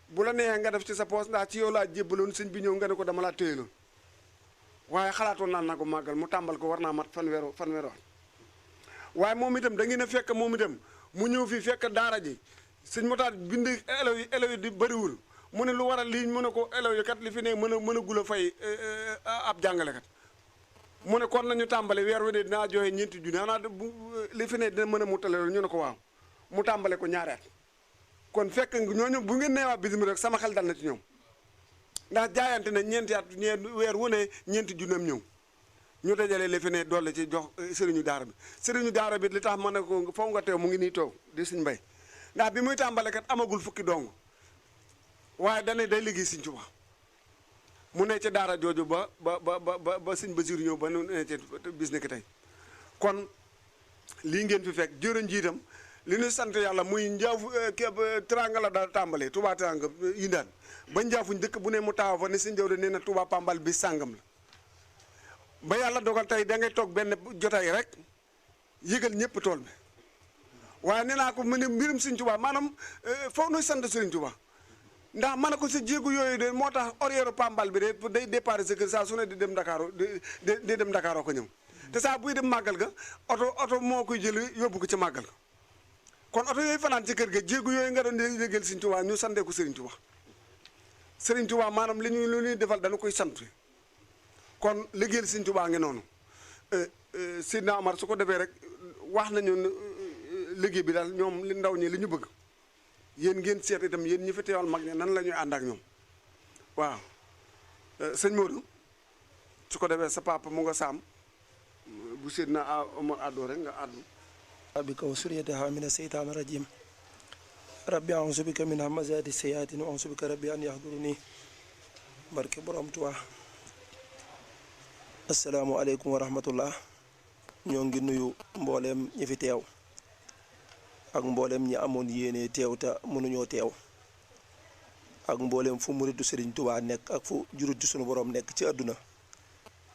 Speaker 5: bu la neexee nga def ci sa poos ndax ci yow laa jébbaloon sëñ bi ñëw nga ne ko dama laa téyeloon waaye xalaatoon naan na ko màggal mu tàmbal ko war naa mat fanweeri at waaye moom itam da ngeen a fekk moom itam mu ñëw fii fekk daara ji sëñ Motaar bind élèves yi di bëriwul mu ne lu waral lii mu ne ko élèves yi kat li fi ne mën a gula fay ab jàngalekat mu ne kon nañu tàmbale weer wi de dinaa joxe 20 junni xanaa li fi ne dina mën a mu tale ñu ne ko waaw mu tàmbale ko ñaari at kon fekk ñooñu bu ngeen neewaa bisim rek sama xel dal na ci ñoom ndax jaayante na ñeenti at weer wu ne 20 junneem ñëw ñu dajale li fi ne doole ci jox sëriñu daara bi li tax ma ne ko faw nga teew mu ngi nii toog di Sëñ Mbay ndax bi muy tàmbale kat amagul fukki dong waaye dane day liggéey Sëñ Tuubaa mu ne ca daara jooju ba Sëñ Basiru ñëw ba nu ne ca bis nekk tey kon lii ngeen fi fekk jërë njiitam li ñu sant yàlla muy njaafu teranga la daal tàmbalee Touba teranga yindaan ba njaafuñ dëkk bu ne mu taawa fa ne Sëñ Dawda nee na Touba Pambal bi sàngam la ba yàlla dogal tey da ngay toog benn jotaay rek yëgal ñëpp tool bi waaye nee naa ko mu ne mbirum Sëñ Tuubaa maanaam foog nuy sant Sëriñ Tuubaa ndax mën na ko sa jéegu yooyu de moo tax horaire Pambal bi de day départ sa kër saa su ne di dem Dakar di dem Dakar ko ñëw te saa buy dem màggal ga oto moo koy jël yóbbu ko ci màggal ga kon oto yooyu fanaan ci kër ga jéegu yooyu nga doon liggéeyal Sëriñ Tuubaa ñu santee ko Sëriñ Tuubaa Sëriñ Tuubaa maanaam lu ñuy defal dañu koy sant kon liggéeyal Sëriñ Tuubaa ngi noonu Sidna Amar su ko defee rek wax nañu liggéey bi daal ñoom li ndaw ñi li ñu bëgg yéen ngeen seet itam yéen ñi fi teewal mag ñi nan la ñuy ànd ak ñoom waaw sëñ Modou su ko defee sa papa mu nga saam bu Sidna Amar àddoo rek nga àddu
Speaker 6: bika wa suriyataha mina seytaani rajim rabbi a'uuzu bika min hamazaati sayaatin wa a'uuzu bika rabbi an yahduruni barke borom Tuubaa asalaamualeykum wa rahmatullah ñoo ngi nuyu mbooleem ñi fi teew ak mbooleem ñi amoon yéene teew te mënuñoo teew ak mbooleem fu muridu Sëriñ Tuubaa nekk ak fu juruti sunu borom nekk ci àdduna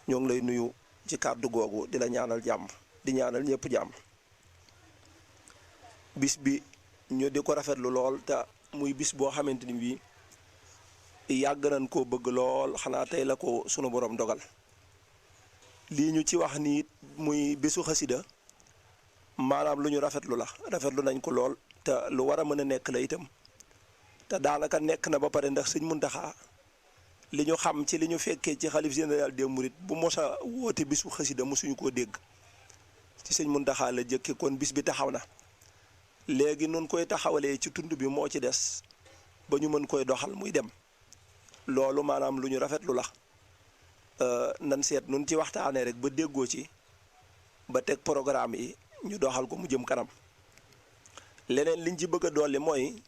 Speaker 6: ñoo ngi lay nuyu ci kàddu googu di la ñaanal jàmm di ñaanal ñëpp jàmm bis bi ñu di ko rafetlu lool te muy bis boo xamante ni bii yàgg nañ koo bëgg lool xanaa tey la ko sunu borom dogal lii ñu ci wax nii muy bésu xasida maanaam lu ñu rafetlu nañ ko lool te lu war a mën a nekk la itam te daanaka nekk na ba pare ndax Sëñ Muntaxa li ñu xam ci li ñu fekkee ci xalif général des mourides bu mos a woote bisu xasida mosuñu koo dégg ci Sëñ Muntaxa la jëkke kon bis bi taxaw na léegi nun koy taxawalee ci tund bi moo ci des ba ñu mën koy doxal muy dem loolu maanaam lu ñu rafetlu la nan seet nun ci waxtaanee rek ba déggoo ci ba teg programme yi ñu doxal ko mu jëm kanam leneen liñ ci bëgg a dolli mooy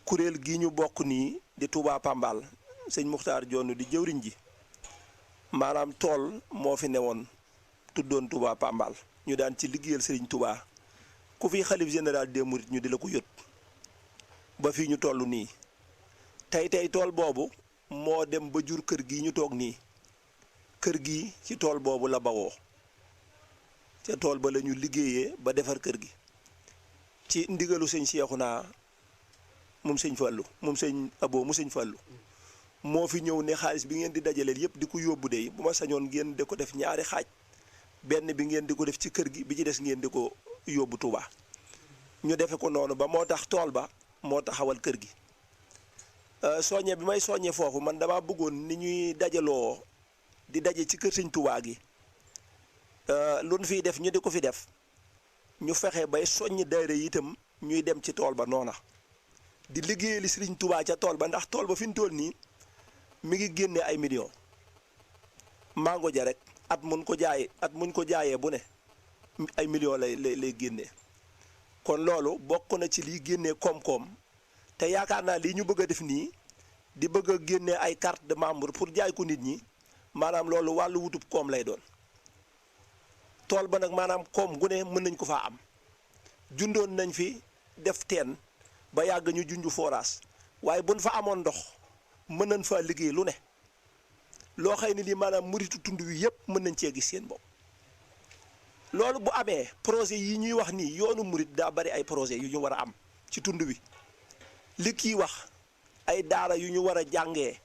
Speaker 6: kuréel gi ñu bokk nii di Touba Pambal sëñ Muxtaar Joonu di jëwriñ ji maanaam tool moo fi newoon tuddoon Touba Pambal ñu daan ci liggéeyal Serigne Touba ku fi xalif général des mourides ñu di la ko yët ba fii ñu toll nii tey tool boobu moo dem ba jur kër gi ñu toog nii kër gi ci tool boobu la bawoo ca tool ba la ñu liggéeyee ba defar kër gi ci ndigalu sëñ Cheikhouna moom sëñ Fallou moom sëñ Abo mu sëñ Fallou moo fi ñëw ne xaalis bi ngeen di dajaleel yépp di ko yóbbu de bu ma sañoon ngeen di ko def ñaari xaaj benn bi ngeen di ko def ci kër gi bi ci des ngeen di ko yóbbu Touba ñu defe ko noonu ba moo tax tool ba moo taxawal kër gi soññe bi may soññe foofu man dama bëggoon ni ñuy dajaloo di daje ci kër sëñ Touba gi lu ñu fiy def ñu di ko fi def ñu fexe bay soññ daayira yi itam ñuy dem ci tool ba noona di liggéeyali sëriñ Touba ca tool ba ndax tool ba fi ñu toll nii mi ngi génne ay millions mango ja rek at muñ ko jaayee bu ne ay millions lay génnee kon loolu bokk na ci liy génnee koom-koom te yaakaar naa lii ñu bëgg a def nii di bëgg a génnee ay carte de membre pour jaay ko nit ñi maanaam loolu wàllu wutub koom lay doon tool ba nag maanaam koom gu ne mën nañ ko faa am jundoon nañ fi def teen ba yàgg ñu junju forage waaye buñ fa amoon ndox mën nañ faa liggéey lu ne loo xëy ni lii maanaam muritu tund wi yépp mën nañ cee gis seen bopp loolu bu amee projet yi ñuy wax nii yoonu murit daa bari ay projet yu ñu war a am ci tund wi li kii wax ay daara yu ñu war a jàngee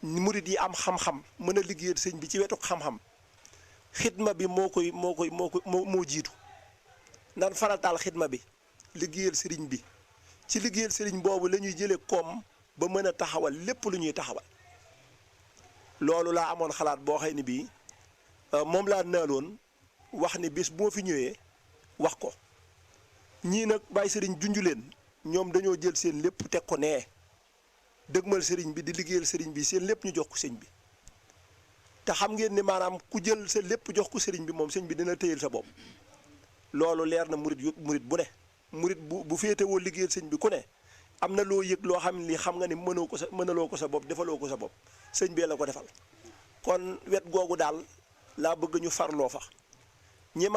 Speaker 6: murit yi am xam-xam mën a liggéeyal sëñ bi ci wetu xam-xam xidma bi moo jiitu nan farataal xidma bi liggéeyal sëriñ bi ci liggéeyal sëriñ boobu la ñuy jëlee koom ba mën a taxawal lépp lu ñuy taxawal loolu laa amoon xalaat boo xëy ni bii moom laa naaloon wax ni bis bu ma fi ñëwee wax ko ñii nag bàyyi sëriñ junju leen ñoom dañoo jël seen lépp teg ko nee dëgmal sëriñ bi di liggéeyal sëriñ bi seen lépp ñu jox ko sëñ bi te xam ngeen ni maanaam ku jël sa lépp jox ko sëriñ bi moom sëñ bi dina téyel sa bopp loolu leer na murit bu ne murit bu féetewoo liggéeyal sëñ bi ku ne am na loo yëg loo xam ne lii xam nga ni mënaloo ko sa bopp defaloo ko sa bopp sëñ bee la ko defal kon wet googu daal laa bëgg ñu farloo fa ñi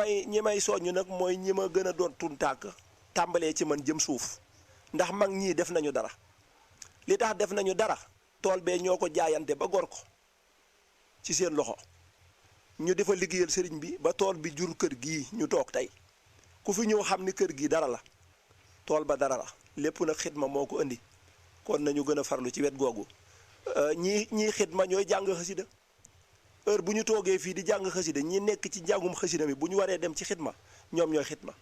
Speaker 6: may soññ nag mooy ñi ma gën a doon tuntàkk tàmbalee ci man jëm suuf ndax mag ñii def nañu dara li tax def nañu dara tool bee ñoo ko jaayante ba gor ko ci seen loxo ñu defa liggéeyal sëriñ bi ba tool bi jur kër gii ñu toog tey ku fi ñëw xam ni kër gi dara la tool ba dara la lépp nag xidma moo ko indi kon nañu gën a farlu ci wet googu ñii xidma ñooy jàng xasida heure bu ñu toogee fii di jàng xasida ñi nekk ci njàngum xasida mi bu ñu waree dem ci xidma ñoom ñooy xidma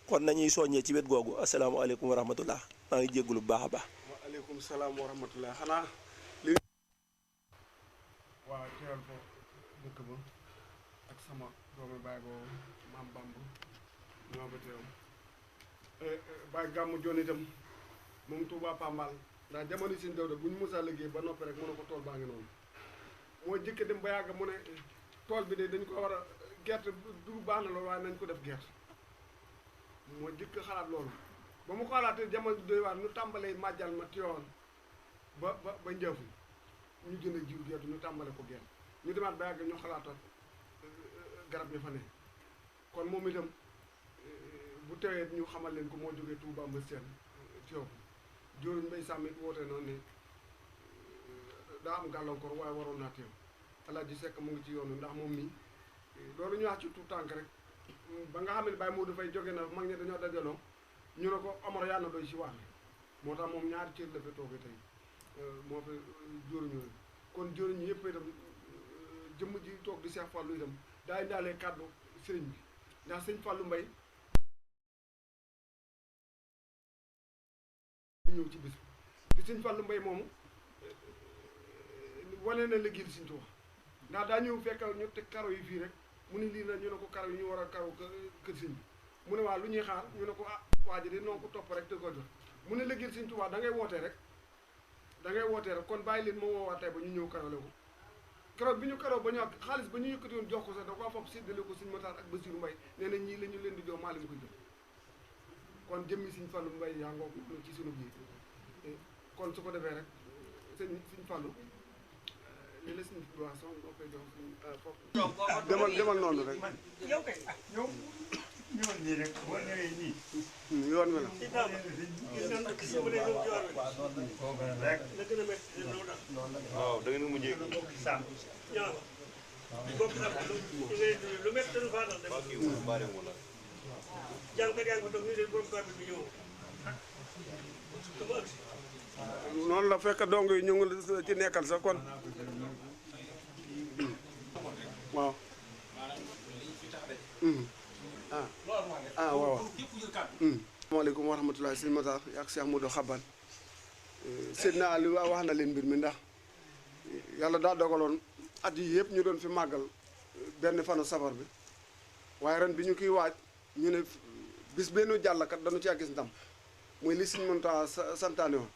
Speaker 6: kon nañuy soññee ci wet googu asalaamaaleykum wa rahmatullah maa ngi jéggulu bu baax a baax.
Speaker 5: waaleykum salaam wa rahmatullah xanaa
Speaker 3: waaw teewal ko dëkk ba ak sama doomu baay boobu maam Bamba ñoo ba teew baay gàmmu joon itam moom Touba Pambal ndax jamono si ndaw de bu ñu mësaa liggéey ba noppi rek mu ne ko tool baa ngi noonu moo jëkk dem ba yàgg mu ne tool bi de dañ ko war a gerte dugub baax na loolu waaye nañ ko def gerte moo jëkk xalaat loolu ba mu xalaatee jamono doy waar ñu tàmbalee màjjal ma tiyoon ba njëfu ñu jënd jiw gerte ñu tàmbale ko gerte ñu demaat ba yàgg ñu xalaatoon garab yi fa ne kon moom itam bu tewee ñu xamal leen ko moo jógee Touba Mbër Seen Thiaw Diouroune Mbaye Samb it woote noonu ne daa am gàllankoor waaye waroon naa teew Alaaji Sekk mu ngi ci yoonu ndax moom mii loolu ñu wax ci tout tànk rek ba nga xam ne Baye Modou Faye jóge na mag ñi dañoo dajaloo ñu ne ko Omar yaa na doy si wax moo tax moom ñaari cër la fi toogee tey moo fi jóoruñu kon jóoruñu yëpp itam jëmm ji toog di Cheikh Fallou itam daa indaalee kàddu sëriñ bi ndax sëñ Fallou Mbaye ñëw ci bis bi sëñ Fallou Mbaye moomu wane na liggéey sëñ Tuubaa ndax daa ñëw fekk ñu teg karo yi fii rek mu ni lii na ñu ne ko karo yi ñu war a karo kër sëñ bi mu ne waa lu ñuy xaar ñu ne ko waa ji de noonu ko topp rek te ko jox mu ne liggéey sëñ Tuubaa da ngay wootee rek kon bàyyi leen moo woowaatee ba ñu ñëw karole ko keroog bi ñu karoo ba ñu ak xaalis ba ñu yëkkati woon jox ko sax da ko fab séddale ko sëñ Matar ak Basiru Mbay nee na ñii la ñu leen di jox maa leen ko jox kon jëmmi sëñ Fallou Mbay yaa ngoog ci sunu biir kon su ko defee rek sëñ Fallou
Speaker 5: demal noonu rek.
Speaker 3: ñëwal nii rek boo ñëwee nii.
Speaker 5: yoon wi la.
Speaker 4: waaw da ngeen a mujjee
Speaker 5: noonu la fekk dong yi ñu ngi ci nekkal sax kon waaw. waaw. asalaamaaleykum wa rahmatulah sëñ Matar ak Cheikh Modou Xaban Seydina Aliou wax na leen mbir mi ndax yàlla daa dogaloon at yi yëpp ñu doon fi màggal benn fanu safar bi waaye ren bi ñu kiy waaj ñu ne bis benn jàllkat dañu ci gis ndam muy li sëñ Muntaxa santaane woon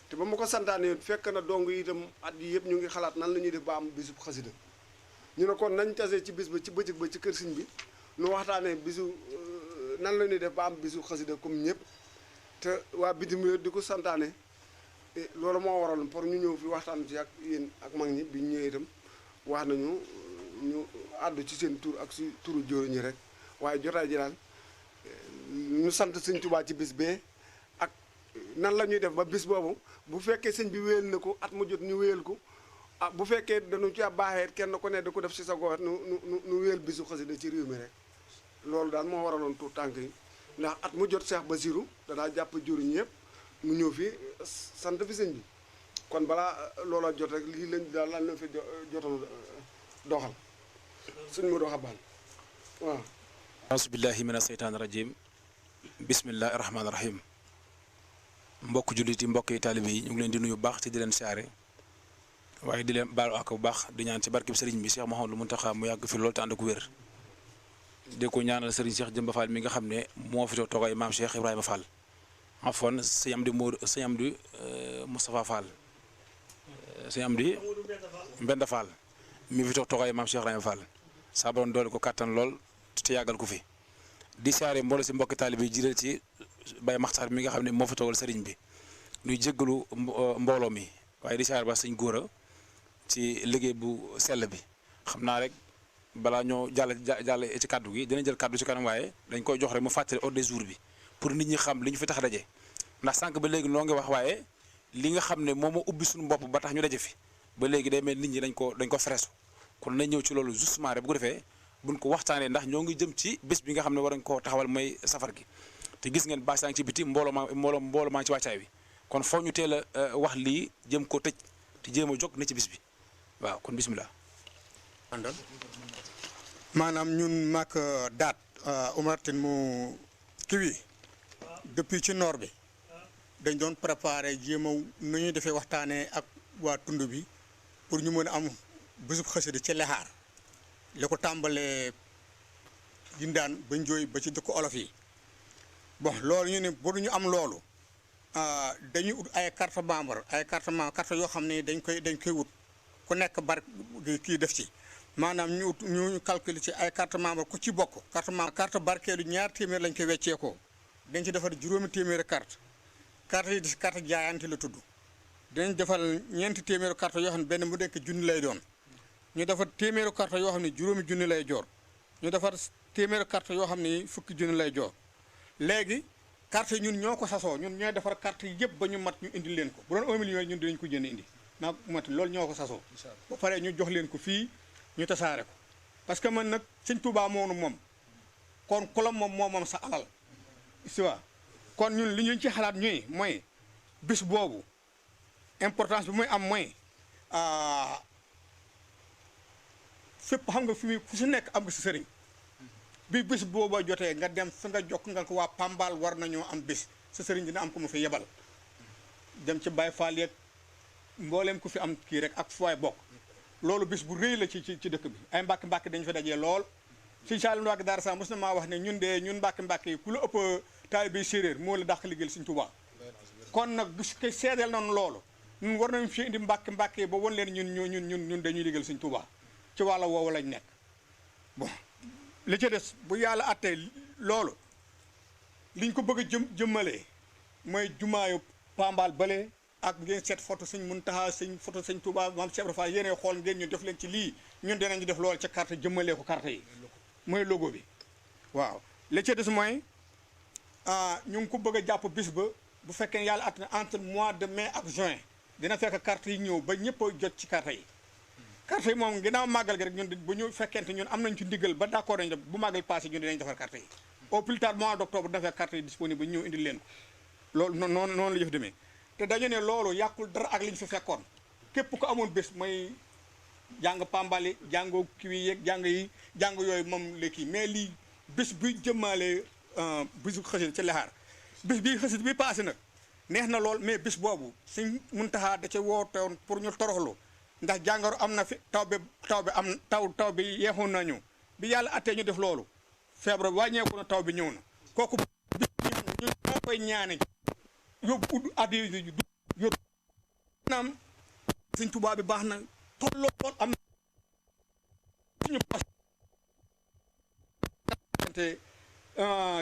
Speaker 5: te ba ma ko santaane yoon fekk na dong yi itam at yi yëpp ñu ngi xalaat nan la ñuy def ba am bisub xasida ñu ne kon nañ tasee ci bis ba ci bëccëg ba ci kër sëñ bi nu waxtaanee bisu nan la ñuy def ba am bisu xasida comme ñëpp te waa bitim réew di ko santaane loolu moo waral pour ñu ñëw fi waxtaan ci ak yéen ak mag ñi bi ñu ñëwee itam wax nañu ñu àddu ci seen tur ak si turu jóoru ñi rek waaye jotaay ji daal ñu sant sëñ Tuubaa ci bis bee ak nan la ñuy def ba bis boobu bu fekkee sëñ bi wéyal na ko at mu jot ñu wéyal ko ah bu fekkee dañu ci baaxee kenn ku ne da ko def si sa gox nu wéyal bisu xasida ci réew mi rek loolu daal moo waraloon tuut tànk yi ndax at mu jot Cheikh Basirou danaa jàpp jëriñ yëpp mu ñëw fi sant fi sëñ bi kon balaa loola jot rek lii lañ daal lan la fi jotoon doxal sëñ Modou Xaban waaw.
Speaker 7: auzu billahi mina seytaani rajim bismillahi rahmaani rahim mbokk jullit yi mbokk yi taalibe yi ñu ngi leen di nuyu baax te di leen siyaare waaye di leen baalu ak bu baax di ñaan ci barkeb sëriñ bi Cheikh Mouhamadou Mountakha mu yàgg fi loolu te ànd ak wér di ko ñaanal sëriñ Cheikh Jëmba Fall mi nga xam ne moo fi toogay maam Cheikh Ibrahima Fall afoon sëñ Amdi Moustapha Fall sëñ Amdi Mbenda Fall mi fi toogay maam Cheikh Ibrahima Fall saa borom doole ko kàttan lool te yàggal ko fi di siyaare mbooloo si mbokki taalibe yi jiital ci Baye Maxtaar mi nga xam ne moo fi toogal sëriñ bi nuy jéggalu mbooloo mi waaye di siyaare ba sëñ Góora ci liggéey bu sell bi xam naa rek balaa ñoo jàll ci kaddu gi dina jël kaddu ci kanam waaye dañ koy jox rek mu fàttali ordre du jour bi pour nit ñi xam li ñu fi tax daje ndax sànq ba léegi noo ngi wax waaye li nga xam ne moom moo ubbi suñu bopp ba tax ñu daje fi ba léegi day mel nit ñi dañ ko fresu kon nañ ñëw ci loolu justement rek bu ko defee buñ ko waxtaanee ndax ñoo ngi jëm ci bés bi nga xam ne war nañ koo taxawal mooy safar gi te gis ngeen bâche ci biti mbooloo maa ngi ci wàccaay bi kon foo ñu teel a wax lii jëm ko tëj te jéem a jóg na ci bis bi waaw kon bismillah
Speaker 3: àndal maanaam ñun maak daat Oumar Tine mu kiwi depuis ci noor bi dañ doon préparé jéem a nu ñuy defee waxtaanee ak waa tund bi pour ñu mën a am bésub xasida ci lexaar li ko tàmbalee jindaan bañ jooy ba ci dëkk olof yi bon loolu ñu ne bu ñu am loolu dañuy ut ay carte membre carte yoo xam ne dañ koy wut ku nekk bar kii def ci maanaam ñu calculer ci ay carte membre ku ci bokk carte barkeelu 2 téeméer lañ koy wecceekoo dañ ci defar 5 téeméeri carte yi di carte jaayante la tudd dinañ defal 4 téeméeri carte yoo xam ne benn mu nekk junni lay doon ñu defar téeméeri carte yoo xam ne 5 junni lay joor ñu defar téeméeri carte yoo xam ne 10 junni lay joor léegi carte yi ñun ñoo ko sasoo ñun ñooy defar carte yi yëpp ba ñu mat ñu indi leen ko bu doon 1 million ñun dinañ ko jënd indi naa mat loolu ñoo ko sasoo ba pare ñu jox leen ko fii ñu tasaare ko parce que man nag sëñ Touba moonu moom kon ku la moom sa alal si waa kon ñun li ñu ci xalaat ñuy mooy bis boobu importance bi muy am mooy fépp xam nga fi fu si nekk am nga si sëriñ bi bis booba jotee nga dem fi nga jokk nga ko waa Pambal war nañoo am bis sa sëriñ dina am ko mu fi yebal dem ci Baye Fall yeeg mbooleem ku fi am kii rek ak fooy bokk loolu bis bu rëy la ci dëkk bi ay mbàkk dañu fa dajee lool Sëñ Saliou Mbacké Daara Sam mos na maa wax ne ñun mbàkk yi ku la ëpp taalibe séeréer moo la dàq liggéeyal Sëñ Tuubaa kon nag bis koy seedeel noonu loolu ñun war nañu fi indi mbàkk yi ba won leen ñun dañuy liggéeyal Sëñ Tuubaa ci wàlla woowu lañ nekk bon li ci des bu yàlla attee loolu liñ ko bëgg a jëmmalee mooy jumaayu Pambal bële ak ngeen seet photo sëñ Muntaxa photo sëñ Touba maam Cheikh Ibra Fall yéenay xool ngeen ñu def leen ci lii ñun dinañu def loolu ca carte jëmmalee ko carte yi mooy logo bi waaw li ci des mooy ñu ngi ko bëgg a jàpp bis ba bu fekkee yàlla at na entre mois de mai ak juin dina fekk carte yi ñëw ba ñëpp a jot ci carte yi carte yi moom ginnaaw màggal gi rek ñun bu ñu fekkente ñun am nañ ci ndigal ba d'accord nañ bu màggal passé ñun dinañ defar carte yi au plus tard mois d'octobre dina fekk carte yi disponible ñëw indi leen ko loolu noonu la jëf demee te dañu ne loolu yàqul dara ak li ñu fi fekkoon képp ko amoon bés mooy jàng pambali jàngoo kiwi yeeg jàng yooyu moom la kii mais lii bés bi jëmmaale bisu xasit ci lexaar bés bi xasit bi passé nag neex na lool mais bés boobu Sëñ Muntaxa da ca wootewoon pour ñu toroxlu ndax jàngoro am na fi taw bi yeexoon na ñëw bi yàlla attee ñu def loolu feebar wàññeeku na taw bi ñëw na kooku bis ñu moo koy ñaane yóbbu udd addi yóbbu naam Sëñ Tuubaa bi baax na tolloo lool am na suñu poste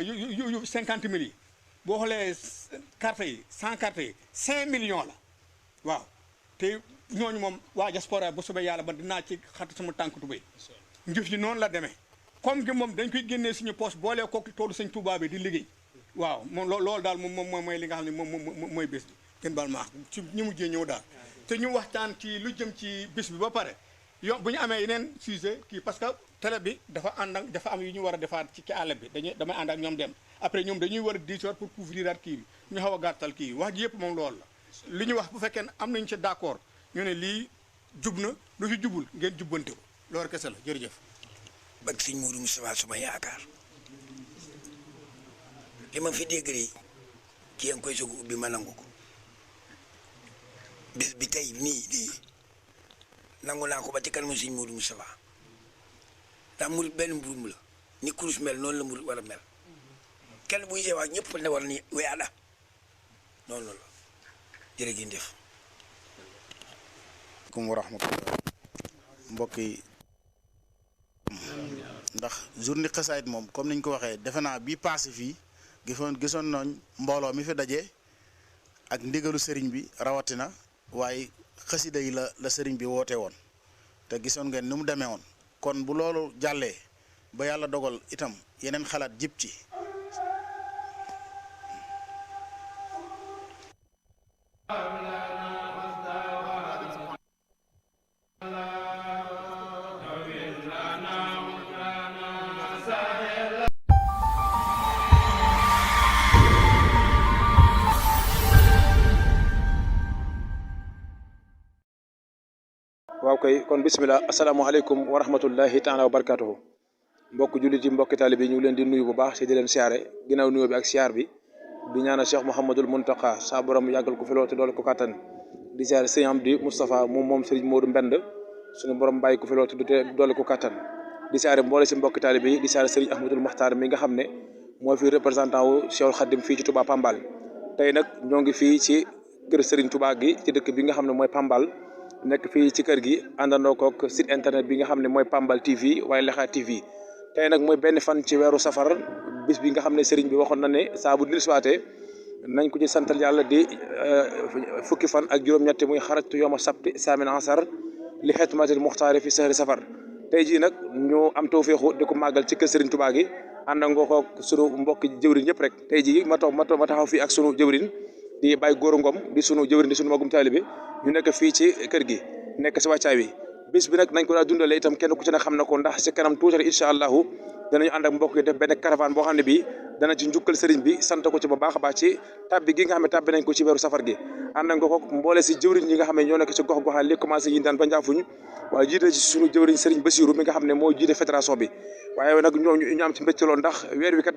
Speaker 3: yu 50 000 yi boo xoolee carte yi 100 carte yi 5 millions la waaw te ñooñu moom waa diaspora bu soobee yàlla ba dinaa ci xat sama tànk tubéy njëf yi noonu la demee comme que moom dañ koy génnee suñu poste boolee kooku toolu Sëñ Tuubaa bi di liggéey waaw moom loolu daal moom mooy li nga xam ne moom mooy bés bi kenn baal maax ci ñu mujjee ñëw daal te ñu waxtaan ci lu jëm ci bés bi ba pare bu ñu amee yeneen sujet kii parce que télé bi dafa am yu ñu war a defaat ci àll bi damay ànd ak ñoom dem après ñoom dañuy war a 10 heures pour couvrir at kii bi ñu xaw a gàttal kii wax ji yëpp moom loolu la li ñu wax bu fekkee am nañu ci d'accord ñu ne lii jub na lu fi jubul ngeen jubbante ko loolu kese la jërëjëf.
Speaker 8: bak sëñ Modou Moustapha suma yaakaar li ma fi dégg de ki yaa ngi koy soog ubbi ma nangu ko bis bi tey nii di nangu naa ko ba ci kanamu sëñ Modou Moustapha ndax murit benn mburum la ni kurus mel noonu la murit war a mel kenn buy see wax ñëpp ne war ni weyaada noonu la jërë ngeen jëf.
Speaker 2: kum wa rahmatullah mbokk yi ndax journée xasaayit moom comme niñ ko waxee defe naa bii passé fii gisoon nañ mbooloo mi fi daje ak ndigalu sëriñ bi rawatina waaye xasida yi la sëriñ bi woote woon te gisoon ngeen ni mu demee woon kon bu loolu jàllee ba yàlla dogal itam yeneen xalaat jib ci
Speaker 7: waaw kay kon bisimilah asalaamaaleykum wa rahmatullahi taala wa barakatuhu mbokk jullit yi mbokki taalibe yi ñu ngi leen di nuyu bu baax si di leen siyaare ginnaaw nuyoo bi ak siyaar bi di ñaanal Cheikh Mouhamadul Muntaqa saa borom yàggal ko fi lool te doole ko kattan di siyaare sëñ Amdi Moustapha moom Serigne Modou Mbend suñu borom bàyyi ko fi lool te doole ko kattan di siyaare mboole si mbokki taalibe yi di siyaare Serigne Ahmadul Maxtaar mi nga xam ne moo fi représentant wu Cheikhul Khadim fii ci Touba Pambal tey nag ñoo ngi fii ci kër Serigne Touba gi ci dëkk bi nga xam ne mooy Pambal nekk fii ci kër gi àndandoo kook site internet bi nga xam ne mooy Pambal TV waaye Lexa TV tey nag mooy benn fan ci weeru safar bis bi nga xam ne sëriñ bi waxoon na ne saa bu dellusiwaatee nañ ko ci santal yàlla di fukki fan ak juróom-ñetti muy xarajtu yooma sabti saamin ansar li xetmatil muxtaari fi sahri safar tey jii nag ñu am tawféexu di ko màggal ci kër sëriñ Touba gi àndandoo kook sunu mbokki jëwriñ ñëpp rek tey jii ma taxaw fii ak sunu jëwriñ di Baye Gora Ngom di sunu jëwriñ di sunu magum taalibe ñu nekk fii ci kër gi nekk si wàccaay wi bis bi nag nañ ko daa dundale itam kenn ku ci ne xam na ko ndax si kanam tuuti rek incha allahu danañu ànd ak mbokk yi def benn caravane boo xam ne bii dana ci njukkal sëriñ bi sant ko ci ba baax a baax ci tabbi gi nga xam ne tabbi nañ ko ci weeru safar gi ànd ak ko mboole si jëwriñ ñi nga xam ne ñoo nekk ci gox goxaan li commencé yi daan ba njaafuñ waaye jiite ci sunu jëwriñ sëriñ Basiru mi nga xam ne moo jiite fédération bi waaye nag ñu am ci mbégte loolu ndax weer wi kat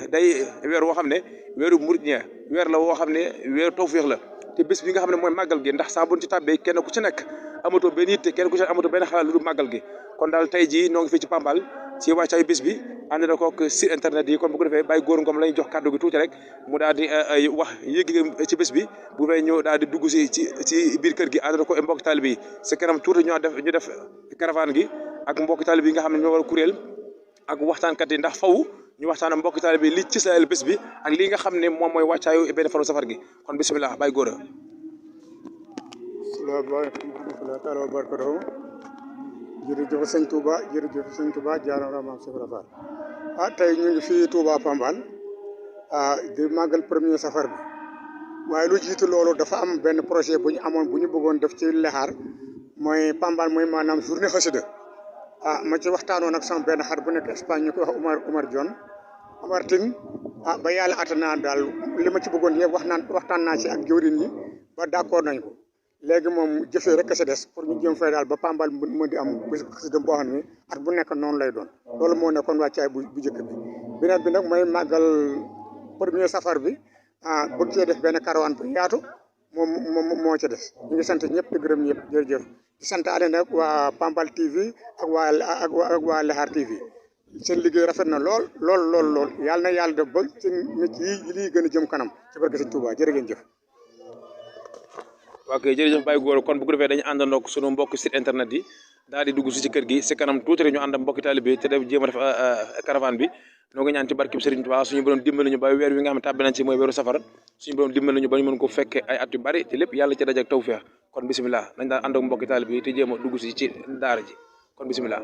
Speaker 7: day weer woo xam ne weeru murit ñee weer la woo xam ne weeru tawféex la te bés bi nga xam ne mooy màggal gi ndax saa buñ ci tàbbee kenn ku ci nekk amatoo benn yitte kenn ku ci amatoo benn xalaat lu dul màggal gi kon daal tey jii noo ngi fii ci Pambal ci wàccaayu bés bi ànd na kook site internet yi kon bu ko defee Baye Gora Ngom lañu jox kàddu gi tuuti rek mu daal di wax yéegi ci bés bi bu fay ñëw daal di dugg ci biir kër gi ànd na ko mbokki taalibe yi si kanam tuuti ñu def caravane gi ak mbokki taalibe yi nga xam ne ñoo war a kuréel ak waxtaankat yi ndax faw ñu waxtaan mbokki taalibe yi li ci sayal bés bi ak li nga xam ne moom mooy wàccaayu benn fanu safar gi kon bisimilah Baye Gora.
Speaker 3: rahmatullahi taala wa barakatuhu jërëjëf sëñ Touba jaarama maam Cheikh Ibra Fall tey ñu ngi fii Touba Pambal di màggal premier safar bi waaye lu jiitu loolu dafa am benn projet bu ñu amoon bu ñu bëggoon def ci lexaar mooy Pambal mooy maanaam journée xasida ma ci waxtaanoon ak sama benn xar bu nekk Espagne ñu koy wax Omar Dione Omar Tine ba yàlla attanaa daal li ma ci bëggoon yëpp waxtaan naa ci ak jëwriñ yi ba d'accord nañ ko léegi moom jëfee rek sa des pour ñu jëm fay daal ba Pambal mën di am bés xasida boo xam ne at bu nekk noonu lay doon loolu moo nekkoon wàccaay bu njëkk bi beneen bi nag mooy màggal premier safar bi bëgg cee def benn caravane bu yaatu moom moo ca des ñu ngi sant ñëpp di gërëm ñëpp jërëjëf di sant ale nag waa Pambal TV ak waa Lexaar TV seen liggéey rafet na lool yàlla na yàlla def ba seen nit yi lii gën a jëm kanam ci barke Sëñ Tuubaa jërë ngeen jëf.
Speaker 7: ok jërëjëf Baye Gora kon bu ko defee dañu àndandoo ak sunu mbokk site internet yi daal di dugg si ci kër gi si kanam tuuti rek ñu ànd ak mbokki taalibe bi te def jéem a def caravane bi noo ngi ñaan ci barkeb Serigne Touba suñu borom dimbali ñu ba weer wi nga xam ne tàbbi nañ ci mooy weeru safar suñu borom dimbali ñu ba ñu mën ko fekkee ay at yu bari te lépp yàlla ci dajak tawfeex kon bisimilah nañ daan ànd ak mbokki taalibe bi te jéem a dugg si ci daara ji kon bisimilah.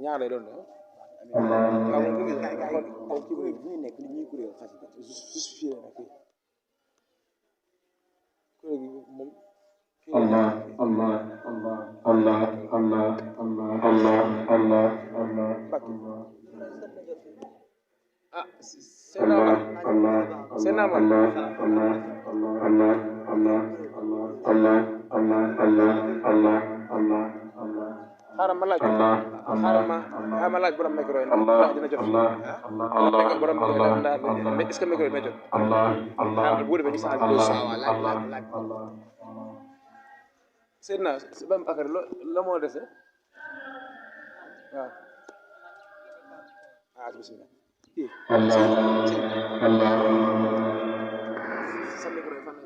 Speaker 7: ñaar lay doon de xaaral ma laaj borom micro yi ndax dina jot borom micro yi ndax est-ce que micro yi may jot xaaral bu defee ñu sax laaj Seydina ba akar la moo dese waaw bismillah sa micro yi fan